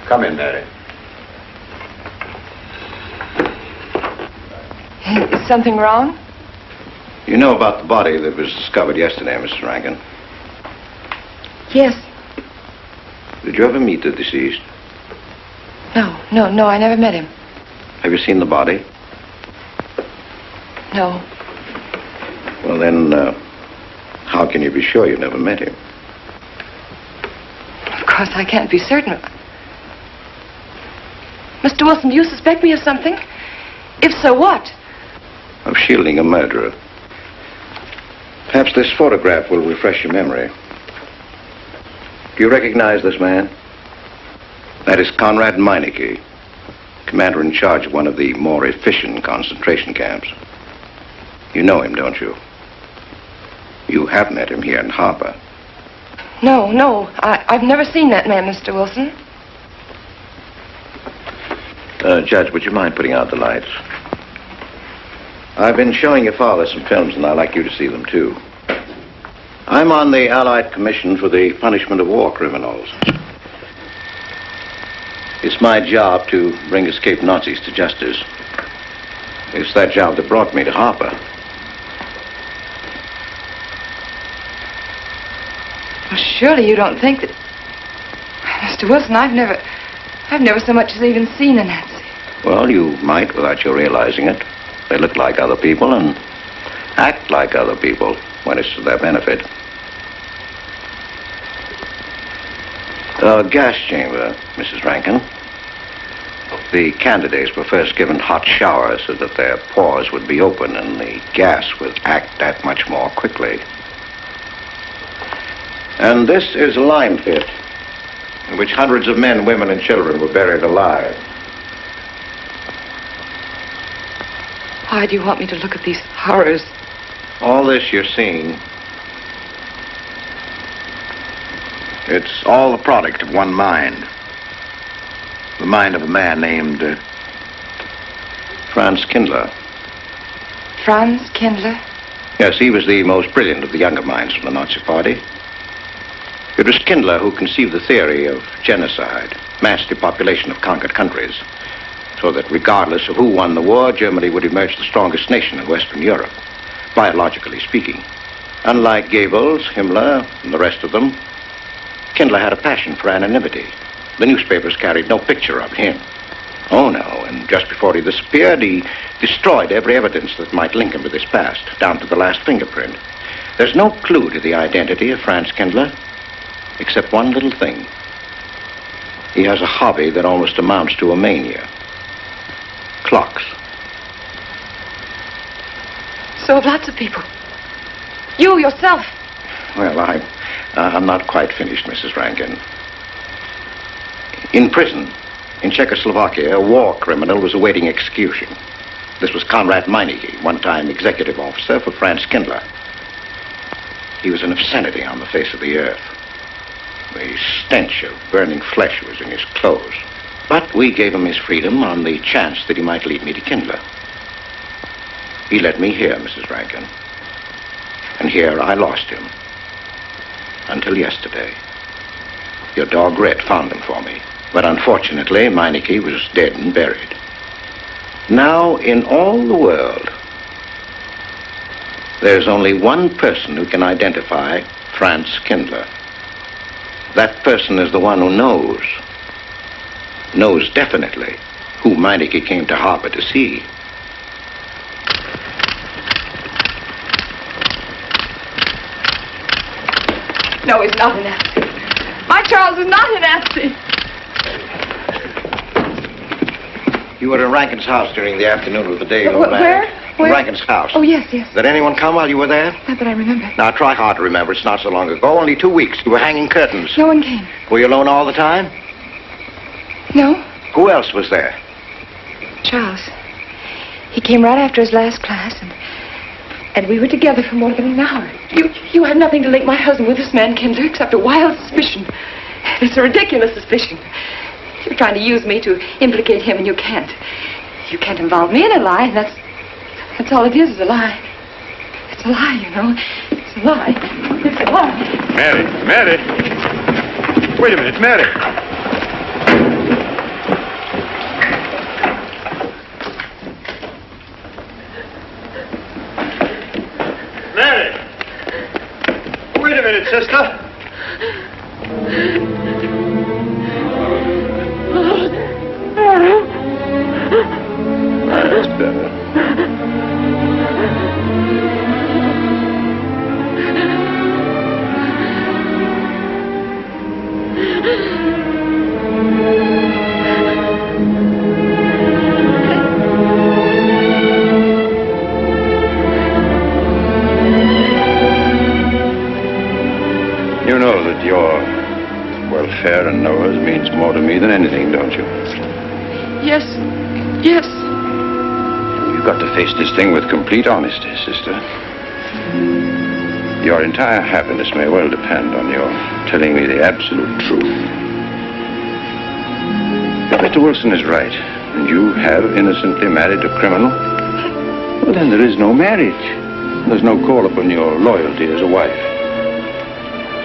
Come in, Mary. Is something wrong? You know about the body that was discovered yesterday, Mrs. Rankin? Yes. Did you ever meet the deceased? No, I never met him. Have you seen the body? No. Well, then, how can you be sure you never met him? Of course, I can't be certain. Mr. Wilson, do you suspect me of something? If so, what? Of shielding a murderer. Perhaps this photograph will refresh your memory. Do you recognize this man? That is Conrad Meinike, commander in charge of one of the more efficient concentration camps. You know him, don't you? You have met him here in Harper. No. I've never seen that man, Mr. Wilson. Judge, would you mind putting out the lights? I've been showing your father some films, and I'd like you to see them, too. I'm on the Allied Commission for the Punishment of War Criminals. It's my job to bring escaped Nazis to justice. It's that job that brought me to Harper. Well, surely you don't think that... Mr. Wilson, I've never so much as even seen a Nazi. Well, you might without you realizing it. They look like other people and act like other people when it's to their benefit. A gas chamber, Mrs. Rankin. The candidates were first given hot showers so that their pores would be open and the gas would act that much more quickly. And this is a lime pit in which hundreds of men, women, and children were buried alive. Why do you want me to look at these horrors? All this you're seeing, it's all the product of one mind. The mind of a man named Franz Kindler. Franz Kindler? Yes, he was the most brilliant of the younger minds from the Nazi Party. It was Kindler who conceived the theory of genocide, mass depopulation of conquered countries, so that regardless of who won the war, Germany would emerge the strongest nation in Western Europe, biologically speaking. Unlike Goebbels, Himmler, and the rest of them, Kindler had a passion for anonymity. The newspapers carried no picture of him. Oh, no, and just before he disappeared, he destroyed every evidence that might link him with his past, down to the last fingerprint. There's no clue to the identity of Franz Kindler, except one little thing. He has a hobby that almost amounts to a mania. Clocks. So have lots of people. You, yourself. Well, I'm not quite finished, Mrs. Rankin. In prison, in Czechoslovakia, a war criminal was awaiting execution. This was Conrad Meinike, one-time executive officer for Franz Kindler. He was an obscenity on the face of the earth. The stench of burning flesh was in his clothes. But we gave him his freedom on the chance that he might lead me to Kindler. He led me here, Mrs. Rankin. And here I lost him. Until yesterday. Your dog Red found him for me. But unfortunately, Meinike was dead and buried. Now, in all the world, there's only one person who can identify Franz Kindler. That person is the one who knows definitely who Meinike came to Harper to see. No, he's not a Nazi. My Charles is not a Nazi. You were in Rankin's house during the afternoon of the day you Where? Rankin's house. Oh, yes. Did anyone come while you were there? Not that I remember. Now, try hard to remember. It's not so long ago. Only 2 weeks. You were hanging curtains. No one came. Were you alone all the time? No. Who else was there? Charles. He came right after his last class, and we were together for more than an hour. You have nothing to link my husband with this man, Kindler, except a wild suspicion. It's a ridiculous suspicion. You're trying to use me to implicate him, and you can't. You can't involve me in a lie, and that's all it is a lie. It's a lie, you know. It's a lie. It's a lie. Mary! Wait a minute, Mary! Mary! Wait a minute, sister. That's better. affair and Noah's means more to me than anything, don't you? Yes. Yes. You've got to face this thing with complete honesty, sister. Your entire happiness may well depend on your telling me the absolute truth. If Mr. Wilson is right, and you have innocently married a criminal, well, then there is no marriage. There's no call upon your loyalty as a wife.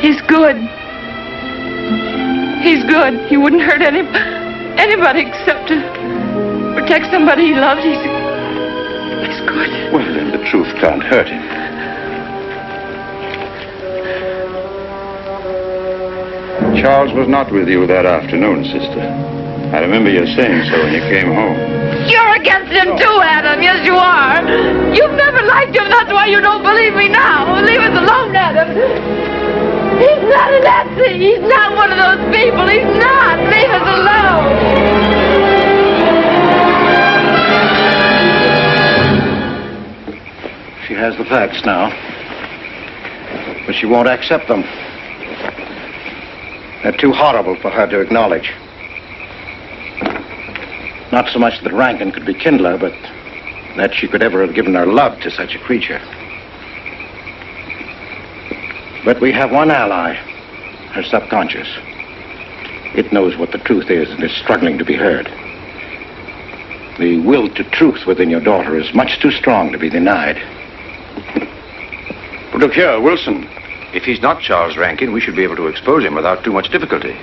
He's good. He's good. He wouldn't hurt anybody except to protect somebody he loves. He's good. Well, then the truth can't hurt him. Charles was not with you that afternoon, sister. I remember you saying so when you came home. You're against him too, Adam. Yes, you are. You've never liked him. That's why you don't believe me now. Leave us alone, Adam. He's not a Nazi. He's not one of those people. He's not. Leave us alone. She has the facts now, but she won't accept them. They're too horrible for her to acknowledge. Not so much that Rankin could be Kindler, but that she could ever have given her love to such a creature. But we have one ally, her subconscious. It knows what the truth is and is struggling to be heard. The will to truth within your daughter is much too strong to be denied. But look here, Wilson. If he's not Charles Rankin, we should be able to expose him without too much difficulty.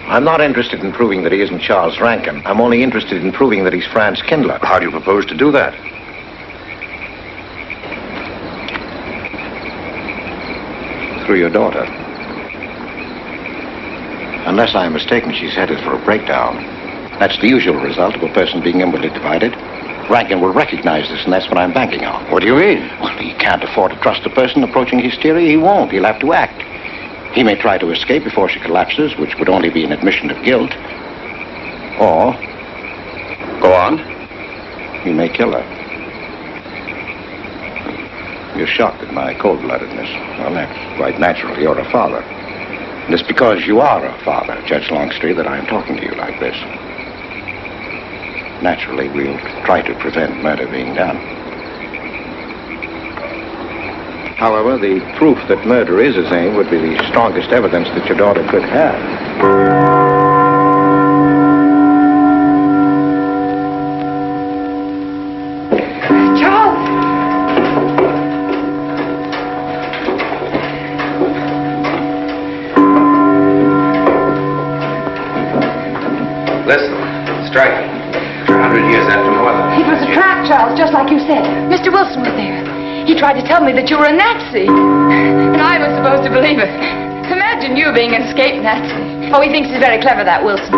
I'm not interested in proving that he isn't Charles Rankin. I'm only interested in proving that he's Franz Kindler. How do you propose to do that? Through your daughter. Unless I'm mistaken, she's headed for a breakdown. That's the usual result of a person being inwardly divided. Rankin will recognize this, and that's what I'm banking on. What do you mean? Well, he can't afford to trust a person approaching hysteria. He won't. He'll have to act. He may try to escape before she collapses, which would only be an admission of guilt. Or... Go on. He may kill her. You're shocked at my cold-bloodedness. Well, that's quite natural. You're a father. And it's because you are a father, Judge Longstreet, that I'm talking to you like this. Naturally, we'll try to prevent murder being done. However, the proof that murder is his aim would be the strongest evidence that your daughter could have. Charles! Listen, strike. 100 years after mother. It was a trap, Charles, just like you said. Mr. Wilson was there. He tried to tell me that you were a Nazi. And I was supposed to believe it. Imagine you being an escaped Nazi. Oh, he thinks he's very clever, that Wilson.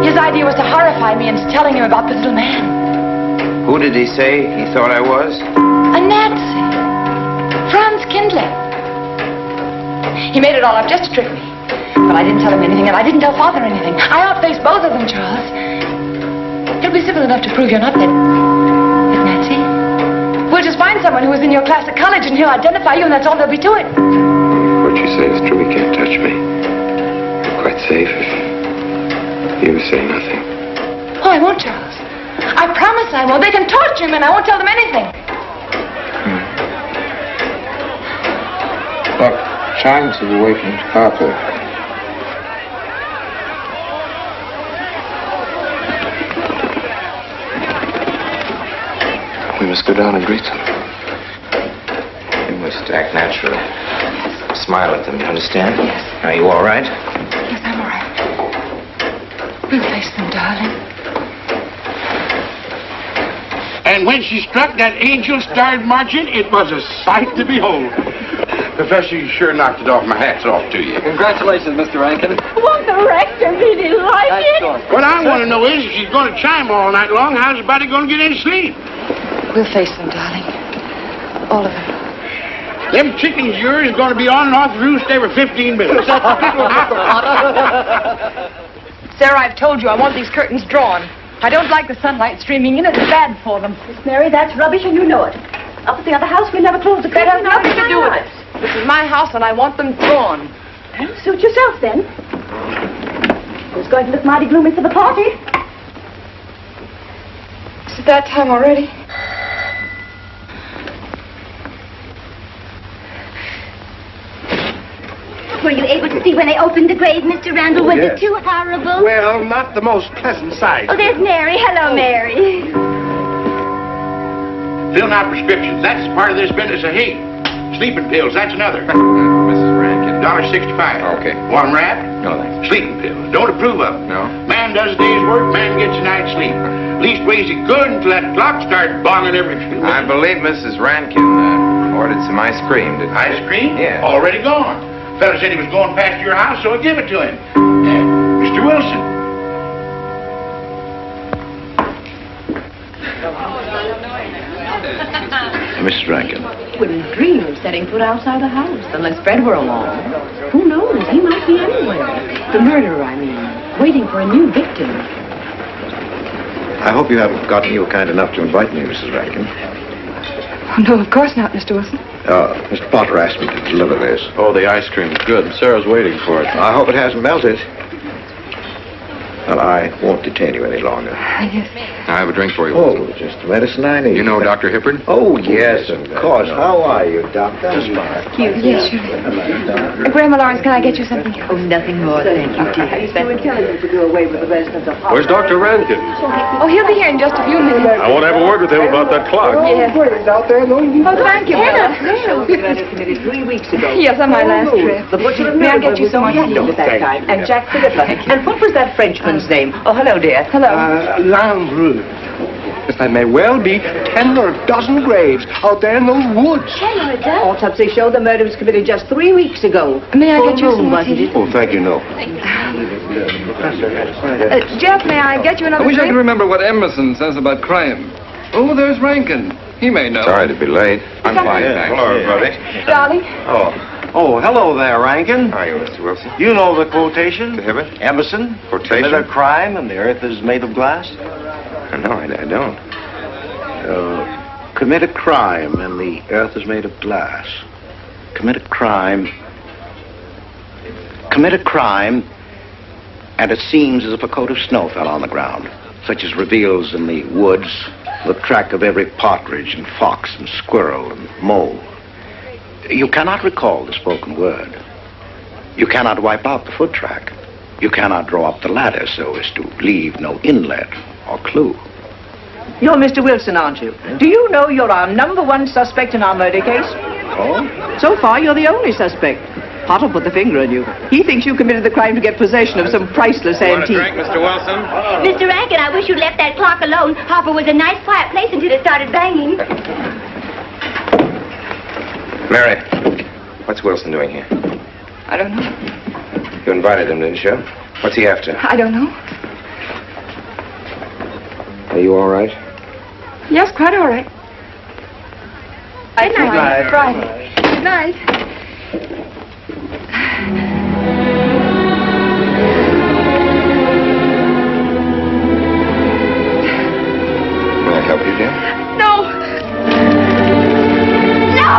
His idea was to horrify me into telling him about this little man. Who did he say he thought I was? A Nazi. Franz Kindler. He made it all up just to trick me. But I didn't tell him anything, and I didn't tell Father anything. I outfaced both of them, Charles. He'll be civil enough to prove you're not that Nazi. We'll just find someone who was in your class at college, and he'll identify you, and that's all there'll be to it. What you say is true. He can't touch me. I'm quite safe if you say nothing. Oh, I won't, Charles. I promise I won't. They can torture him, and I won't tell them anything. Look, chimes have awakened Harper. We must go down and greet them. You must act naturally. Smile at them, you understand? Yes. Are you all right? Yes, I'm all right. We'll face them, darling. And when she struck that angel-starred margin, it was a sight to behold. Professor, you sure knocked it off. My hat's off to you. Congratulations, Mr. Rankin. Won't the rector really like it? What I want to know is, if she's going to chime all night long, how's the body going to get any sleep? We'll face them, darling. All of them. Them chickens of yours are going to be on and off the roost every 15 minutes. Sarah, I've told you I want these curtains drawn. I don't like the sunlight streaming in. It's bad for them. Miss Mary, that's rubbish, and you know it. Up at the other house, we never close the That has curtains. nothing to do with it. This is my house, and I want them drawn. Well, suit yourself, then. It's going to look mighty gloomy for the party. Is it that time already? Were you able to see when they opened the grave, Mr. Randall? Was it too horrible? Well, not the most pleasant sight. Oh, there's Mary. Hello, Mary. Filling out prescriptions. That's part of this business of hate. Sleeping pills. That's another. Mrs. Rankin. $1.65. Okay. One wrap. No, thanks. Sleeping pills. Don't approve of them. No. Man does a day's work, man gets a night's sleep. Leastways he's good until that clock starts bonging every few minutes. I believe Mrs. Rankin ordered some ice cream. Ice cream? Yeah. Already gone. Fella said he was going past your house, so I give it to him. Mr. Wilson. Mrs. Rankin. Wouldn't dream of setting foot outside the house unless Fred were along. Who knows? He might be anywhere. The murderer, I mean. Waiting for a new victim. I hope you haven't gotten you kind enough to invite me, Mrs. Rankin. Oh, no, of course not, Mr. Wilson. Mr. Potter asked me to deliver this. Oh, the ice cream's good. Sarah's waiting for it. I hope it hasn't melted. Well, I won't detain you any longer. Yes. I have a drink for you. Oh, just the medicine I need. You know Dr. Hippard? Oh, yes, of course. How are you, Doctor? Yes, sure. Grandma Lawrence, can I get you something? Oh, nothing more, thank you, dear. You were telling him to go away with the rest of the party. Where's Dr. Rankin? Oh, he'll be here in just a few minutes. I want to have a word with him about that clock. Yes. out there, no, Oh, thank you, Bella. committed 3 weeks ago. Yes, on my last trip. The butcher May I get you some tea? at that time. And Jack Philippa. And what was that Frenchman's name? Oh, hello, dear. Hello. Landru. That may well be 10 or a dozen graves out there in those woods. Autopsy showed the murder was committed just 3 weeks ago. May I get you some wasn't tea? it? Oh, thank you, no. Jeff, may I get you another I wish I drink? could remember what Emerson says about crime. Oh, there's Rankin. He may know. Sorry to be late. I'm fine, thanks. Hello, everybody. Darling. Oh, hello there, Rankin. How are you, Mr. Wilson? You know the quotation? The Hibbert? Emerson? Quotation? Commit a crime and the earth is made of glass? No, I don't. Commit a crime and the earth is made of glass. Commit a crime. Commit a crime and it seems as if a coat of snow fell on the ground, such as reveals in the woods the track of every partridge and fox and squirrel and mole. You cannot recall the spoken word. You cannot wipe out the foot track. You cannot draw up the ladder so as to leave no inlet or clue. You're Mr. Wilson, aren't you? Do you know you're our #1 suspect in our murder case? Oh? So far, you're the only suspect. Potter put the finger on you. He thinks you committed the crime to get possession of some priceless antique. Mr. Wilson? Mr. Rankin, I wish you'd left that clock alone. Harper was a nice, quiet place until it started banging. Mary, what's Wilson doing here? I don't know. You invited him, didn't you? What's he after? I don't know. Are you all right? Yes, quite all right. Good night. Friday. Good night. May I help you, dear? No! No!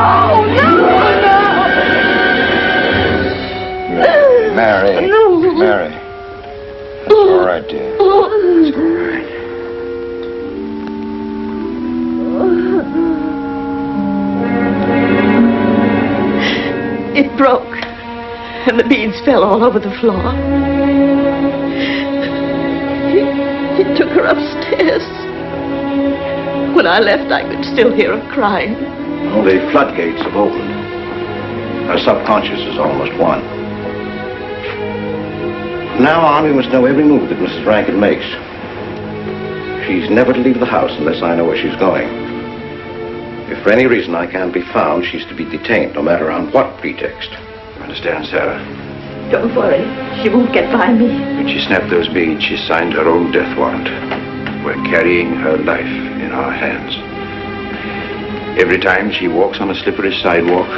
Mary. No. Mary. That's all right, dear. It's all right. It broke, and the beads fell all over the floor. He took her upstairs. When I left, I could still hear her crying. Well, the floodgates have opened. Her subconscious is almost won. From now on, we must know every move that Mrs. Rankin makes. She's never to leave the house unless I know where she's going. If for any reason I can't be found, she's to be detained, no matter on what pretext. You understand, Sarah? Don't worry. She won't get by me. When she snapped those beads, she signed her own death warrant. We're carrying her life in our hands. Every time she walks on a slippery sidewalk,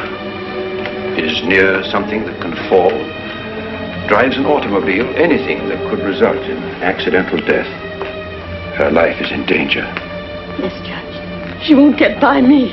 is near something that can fall, drives an automobile, anything that could result in accidental death, her life is in danger. Yes, Judge. She won't get by me.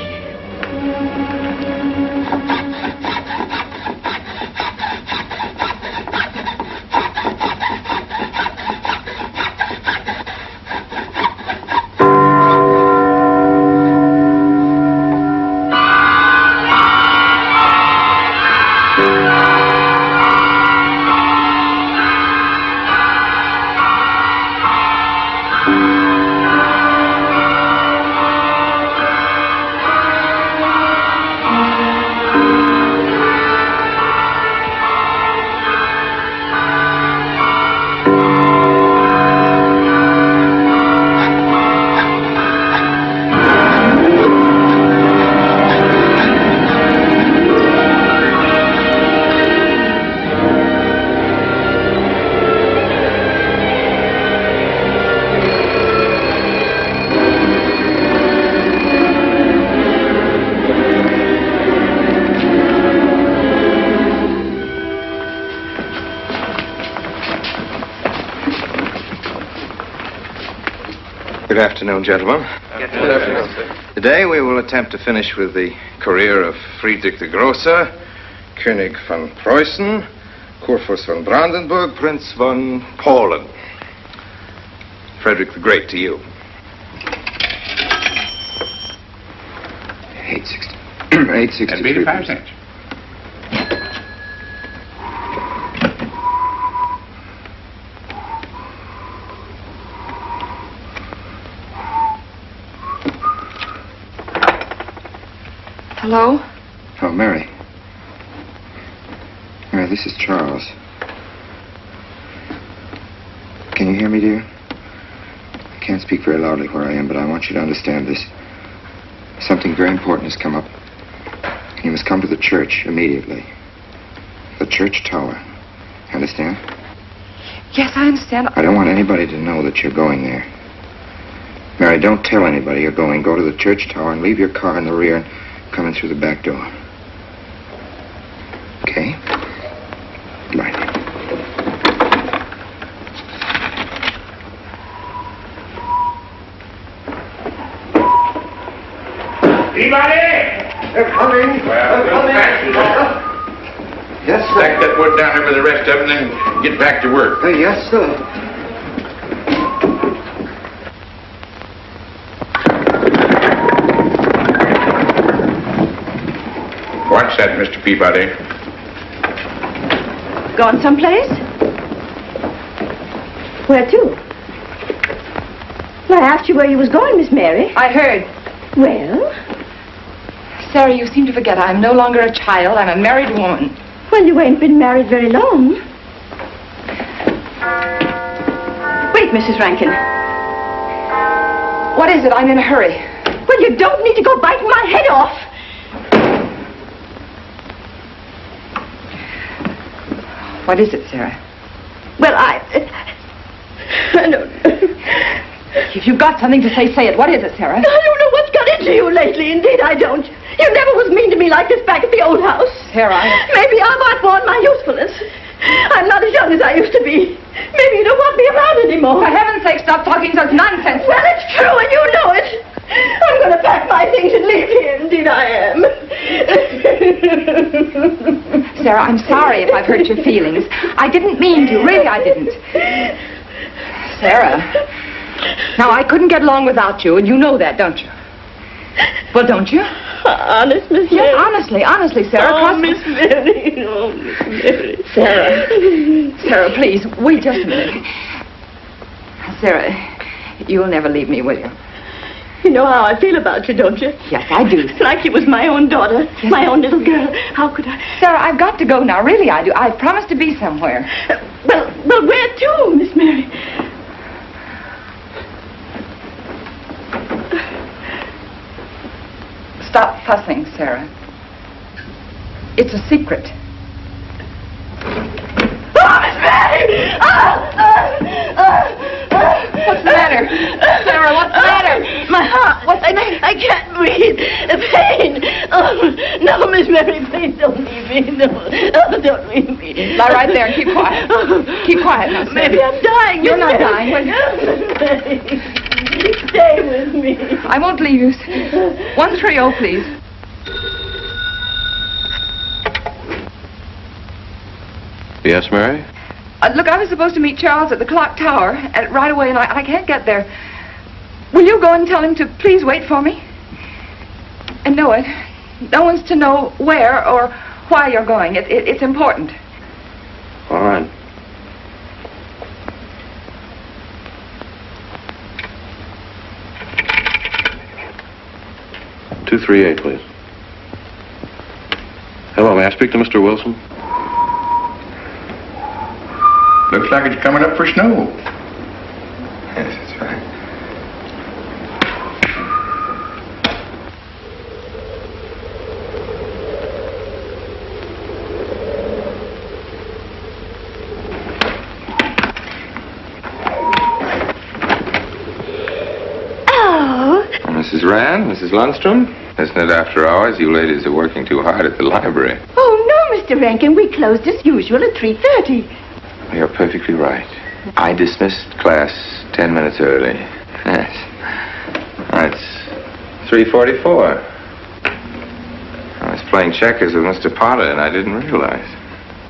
afternoon, gentlemen. Good afternoon, sir. Today we will attempt to finish with the career of Friedrich the Grosser, König von Preußen, Kurfürst von Brandenburg, Prince von Polen. Frederick the Great to you. 860. That'd be 85 cents. Hello? Oh, Mary. Mary, this is Charles. Can you hear me, dear? I can't speak very loudly where I am, but I want you to understand this. Something very important has come up. You must come to the church immediately. The church tower. Understand? Yes, I understand. I don't want anybody to know that you're going there. Mary, don't tell anybody you're going. Go to the church tower and leave your car in the rear and come in through the back door. Okay? Good night. Anybody? They're coming. Well, They're coming. Yes, sir. Stack that wood down there with the rest of them and then get back to work. Yes, sir. Watch that, Mr. Peabody. Gone someplace? Where to? Well, I asked you where you was going, Miss Mary. I heard. Well? Sarah, you seem to forget I'm no longer a child. I'm a married woman. Well, you ain't been married very long. Wait, Mrs. Rankin. What is it? I'm in a hurry. Well, you don't need to go biting my head off. What is it, Sarah? Well, I don't know. If you've got something to say, say it. What is it, Sarah? I don't know what's got into you lately. Indeed, I don't. You never was mean to me like this back at the old house. Sarah, Maybe I've outworn my usefulness. I'm not as young as I used to be. Maybe you don't want me around anymore. For heaven's sake, stop talking such nonsense. Well, it's true, and you know it. I'm going to pack my things and leave here. Indeed, I am. Sarah, I'm sorry if I've hurt your feelings. I didn't mean to. Really, I didn't. Sarah. Now, I couldn't get along without you, and you know that, don't you? Well, don't you? Honest, Miss Mary? Yes, honestly, Sarah. Oh, Miss Mary. Oh, Miss Mary. Sarah. Sarah, please, wait just a minute. Sarah, you'll never leave me, will you? You know how I feel about you, don't you? Yes, I do. Like you was my own daughter, yes, my own little girl. How could I? Sarah, I've got to go now. Really, I do. I've promised to be somewhere. Well, where to, Miss Mary? Stop fussing, Sarah. It's a secret. Oh, Miss Mary! What's the matter? Sarah, what's the matter? My heart. What's the matter? I can't breathe. The pain. Oh, no, Miss Mary, please don't leave me. No, don't leave me. Lie right there and keep quiet. Keep quiet now, Sarah. Maybe I'm dying. You're not dying. Stay with me. I won't leave you. 130, please. Yes, Mary? Look, I was supposed to meet Charles at the clock tower right away, and I can't get there. Will you go and tell him to please wait for me? And no one's to know where or why you're going. It's important. All right. "238, please. Hello, may I speak to Mr. Wilson? Looks like it's coming up for snow. Yes, that's right. Oh. Mrs. Rand, Mrs. Lundstrom, isn't it after hours? You ladies are working too hard at the library. Oh, no, Mr. Rankin. We closed as usual at 3:30. You're perfectly right. I dismissed class 10 minutes early. Yes. It's 3:44. I was playing checkers with Mr. Potter, and I didn't realize.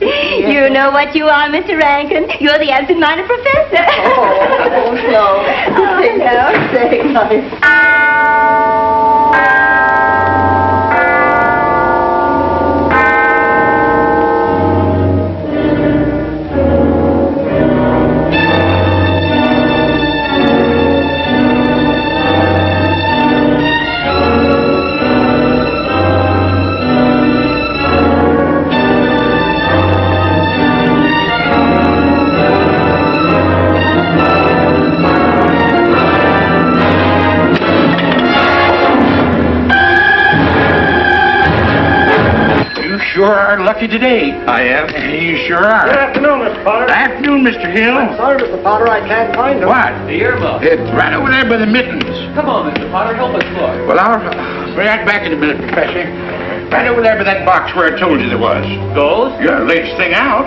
You know what you are, Mr. Rankin. You're the absent-minded professor. Oh, no. Oh, no. Say nice. Sure are lucky today. I am. You sure are. Good afternoon, Mr. Potter. Afternoon, Mr. Hill. I'm sorry, Mr. Potter, I can't find him. What? The earmuff. It's right over there by the mittens. Come on, Mr. Potter, help us look. Well, I'll be right back in a minute, Professor. Right over there by that box where I told you there was. Goes? Yeah, latest thing out.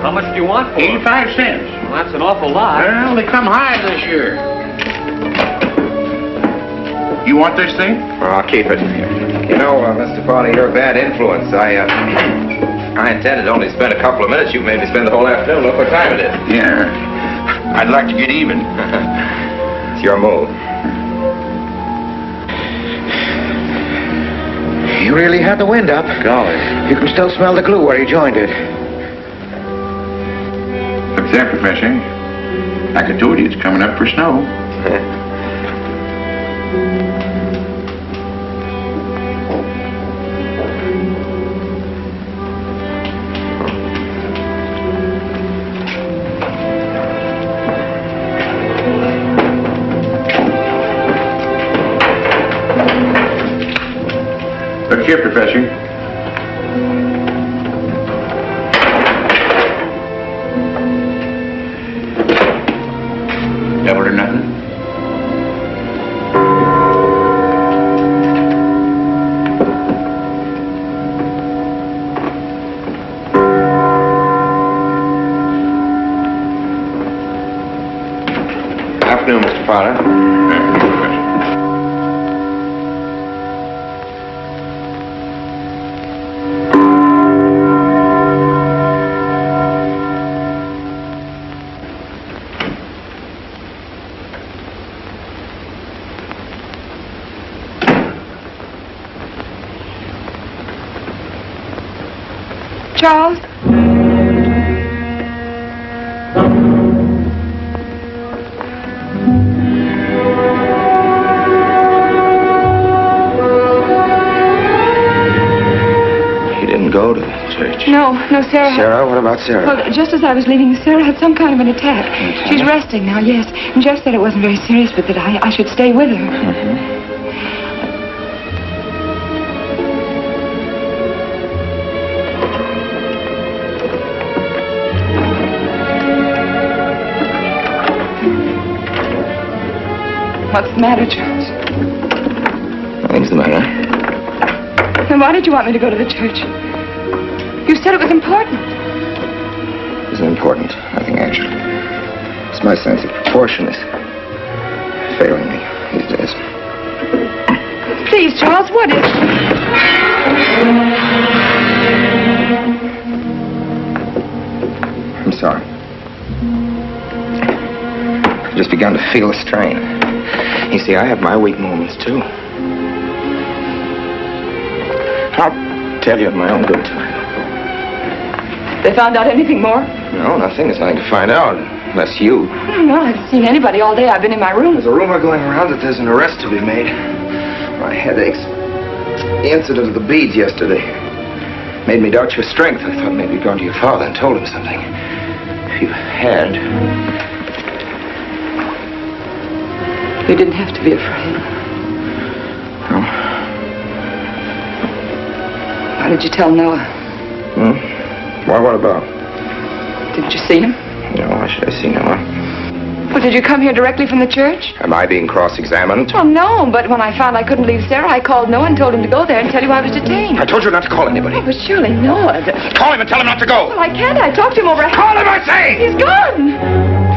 How much do you want for 85 cents. Well, that's an awful lot. Well, they come high this year. You want this thing? Well, I'll keep it. You know, Mr. Potter, you're a bad influence. I intended to only spend a couple of minutes. You made me spend the whole afternoon. Look what time it is. Yeah. I'd like to get even. It's your move. You really had the wind up. Golly. You can still smell the glue where you joined it. Look there, Professor. Like I told you, it's coming up for snow. Look here, Professor. Double or nothing? Afternoon, Mr. Potter. Charles? He didn't go to the church. No, Sarah. Sarah? What about Sarah? Well, just as I was leaving, Sarah had some kind of an attack. She's resting now, yes. And Jeff said it wasn't very serious, but that I should stay with her. Mm-hmm. What's the matter, Charles? Nothing's the matter. Then why did you want me to go to the church? You said it was important. It isn't important. Nothing, actually. It's my sense of proportion is failing me these days. Please, Charles, what is... I'm sorry. I've just begun to feel a strain. You see, I have my weak moments, too. I'll tell you at my own good time. They found out anything more? No, nothing. There's nothing to find out, unless you. No, I haven't seen anybody all day. I've been in my room. There's a rumor going around that there's an arrest to be made. My head aches. The incident of the beads yesterday made me doubt your strength. I thought maybe you'd gone to your father and told him something. If you had... You didn't have to be afraid. No. Why did you tell Noah? Why, what about? Didn't you see him? No, why should I see Noah? Well, did you come here directly from the church? Am I being cross-examined? Well, no, but when I found I couldn't leave Sarah, I called Noah and told him to go there and tell you I was detained. I told you not to call anybody. Oh, but surely Noah... Call him and tell him not to go. Well, I can't. I talked to him over... Call him, I say! He's gone.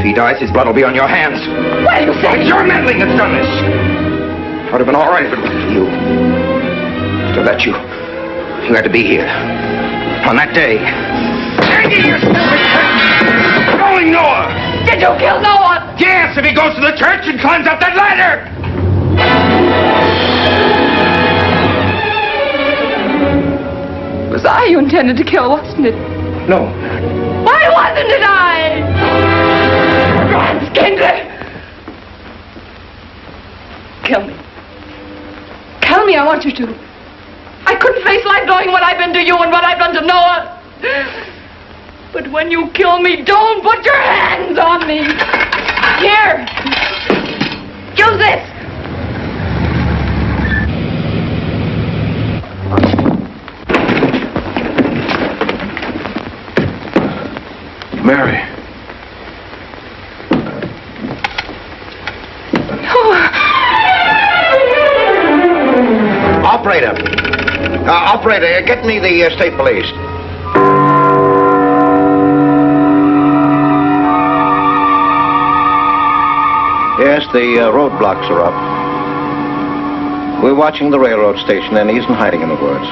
If he dies, his blood will be on your hands. What are you saying? It's your meddling that's done this. It would have been all right if it wasn't for you. To let you had to be here. On that day. Calling Noah! Did you kill Noah? Yes, if he goes to the church and climbs up that ladder! It was I you intended to kill, wasn't it? No. Why wasn't it I? Franz Kindler! Kill me. Kill me, I want you to. I couldn't face life knowing what I've been to you and what I've done to Noah. But when you kill me, don't put your hands on me. Here. Use this. Mary. Operator, get me the state police. Yes, the roadblocks are up. We're watching the railroad station, and he isn't hiding in the woods.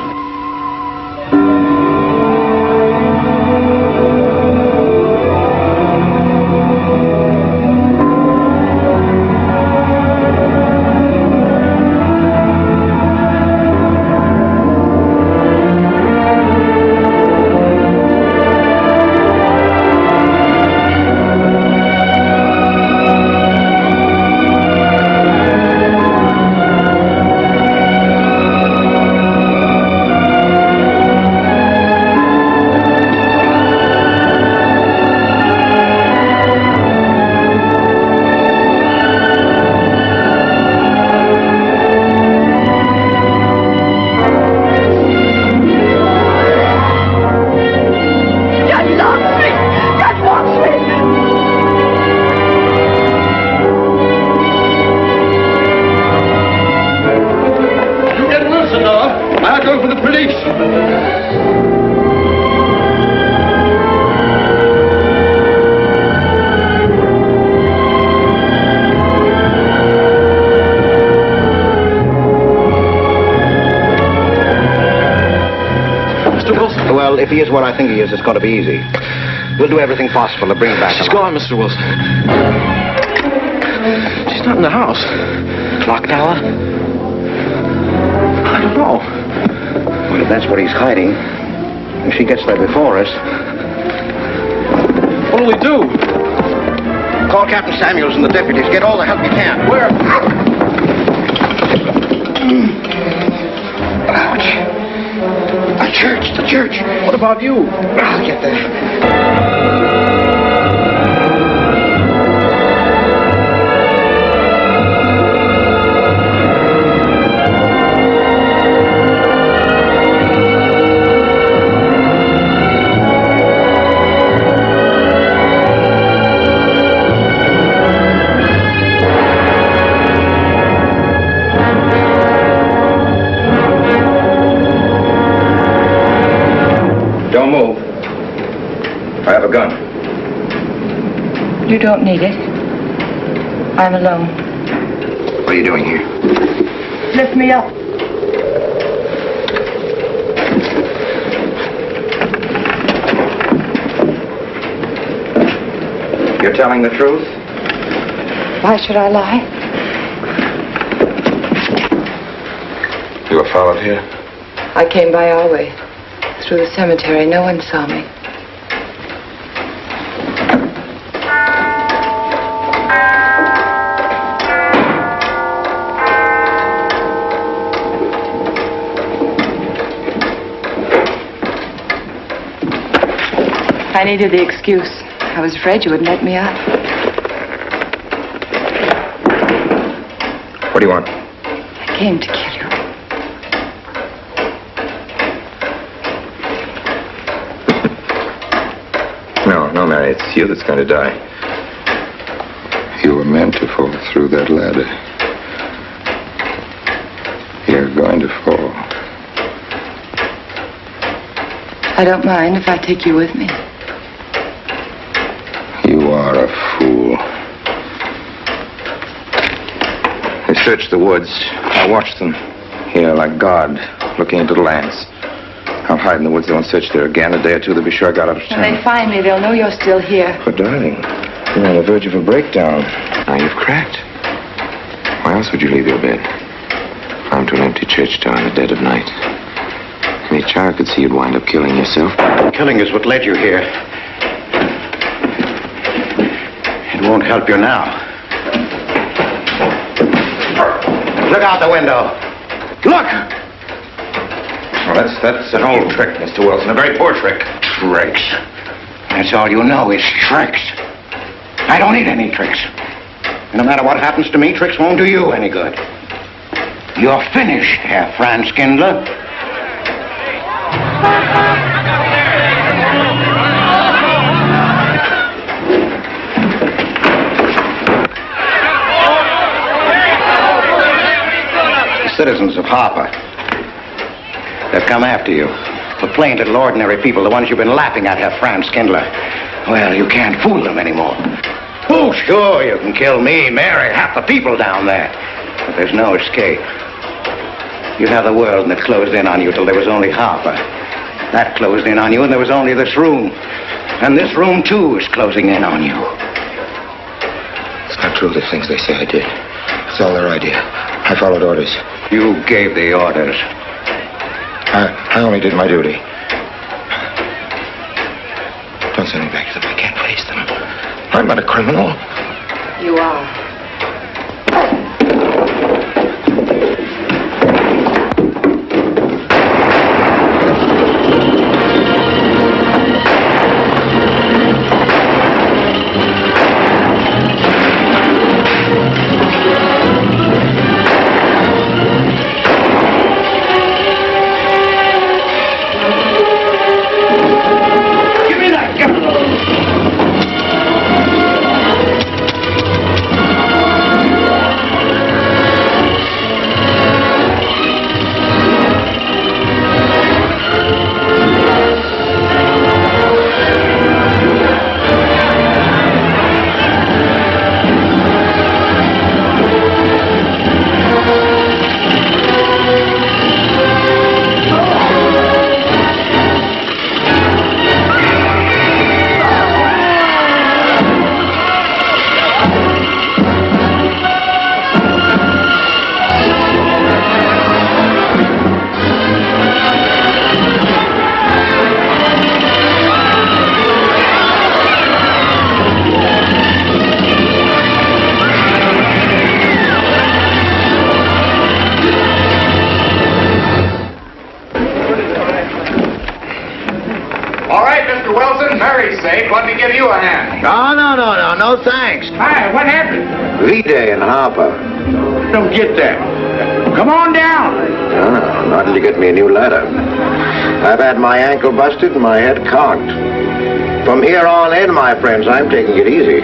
Well, if he is what I think he is, it's going to be easy. We'll do everything possible to bring him back. She's gone, Mr. Wilson. She's not in the house. Clock tower? I don't know. Well, if that's where he's hiding, if she gets there before us... What'll we do? Call Captain Samuels and the deputies. Get all the help you can. Where? Ouch. The church. What about you? I'll get there. Don't move. I have a gun. You don't need it. I'm alone. What are you doing here? Lift me up. You're telling the truth? Why should I lie? You were followed here? I came by our way. Through the cemetery. No one saw me. I needed the excuse. I was afraid you wouldn't let me out. What do you want? I came to kill you. No, Mary, it's you that's going to die. You were meant to fall through that ladder. You're going to fall. I don't mind if I take you with me. You are a fool. They searched the woods. I watched them here like God, looking into the lands. I'll hide in the woods. They won't search there again. A day or two, they'll be sure I got out of When town. they find me, they'll know you're still here. But, darling, you're on the verge of a breakdown. Now you've cracked. Why else would you leave your bed? Climb to an empty church door in the dead of night. Any child could see you'd wind up killing yourself. Killing is what led you here. It won't help you now. Look out the window. Look! Well, that's an old trick, Mr. Wilson. A very poor trick. Tricks. That's all you know is tricks. I don't need any tricks. And no matter what happens to me, tricks won't do you any good. You're finished, Herr Franz Kindler. The citizens of Harper. They've come after you. The plain little ordinary people, the ones you've been laughing at, Herr Franz Kindler. Well, you can't fool them anymore. Oh, sure, you can kill me, Mary, half the people down there. But there's no escape. You have the world, and it closed in on you till there was only Harper. That closed in on you, and there was only this room. And this room, too, is closing in on you. It's not true, the things they say I did. It's all their idea. I followed orders. You gave the orders. I only did my duty. Don't send me back to them. I can't face them. I'm not a criminal. You are. No, thanks. Hi, what happened? V-Day in Harper. Don't get that. Come on down. No, not until you get me a new ladder. I've had my ankle busted and my head conked. From here on in, my friends, I'm taking it easy.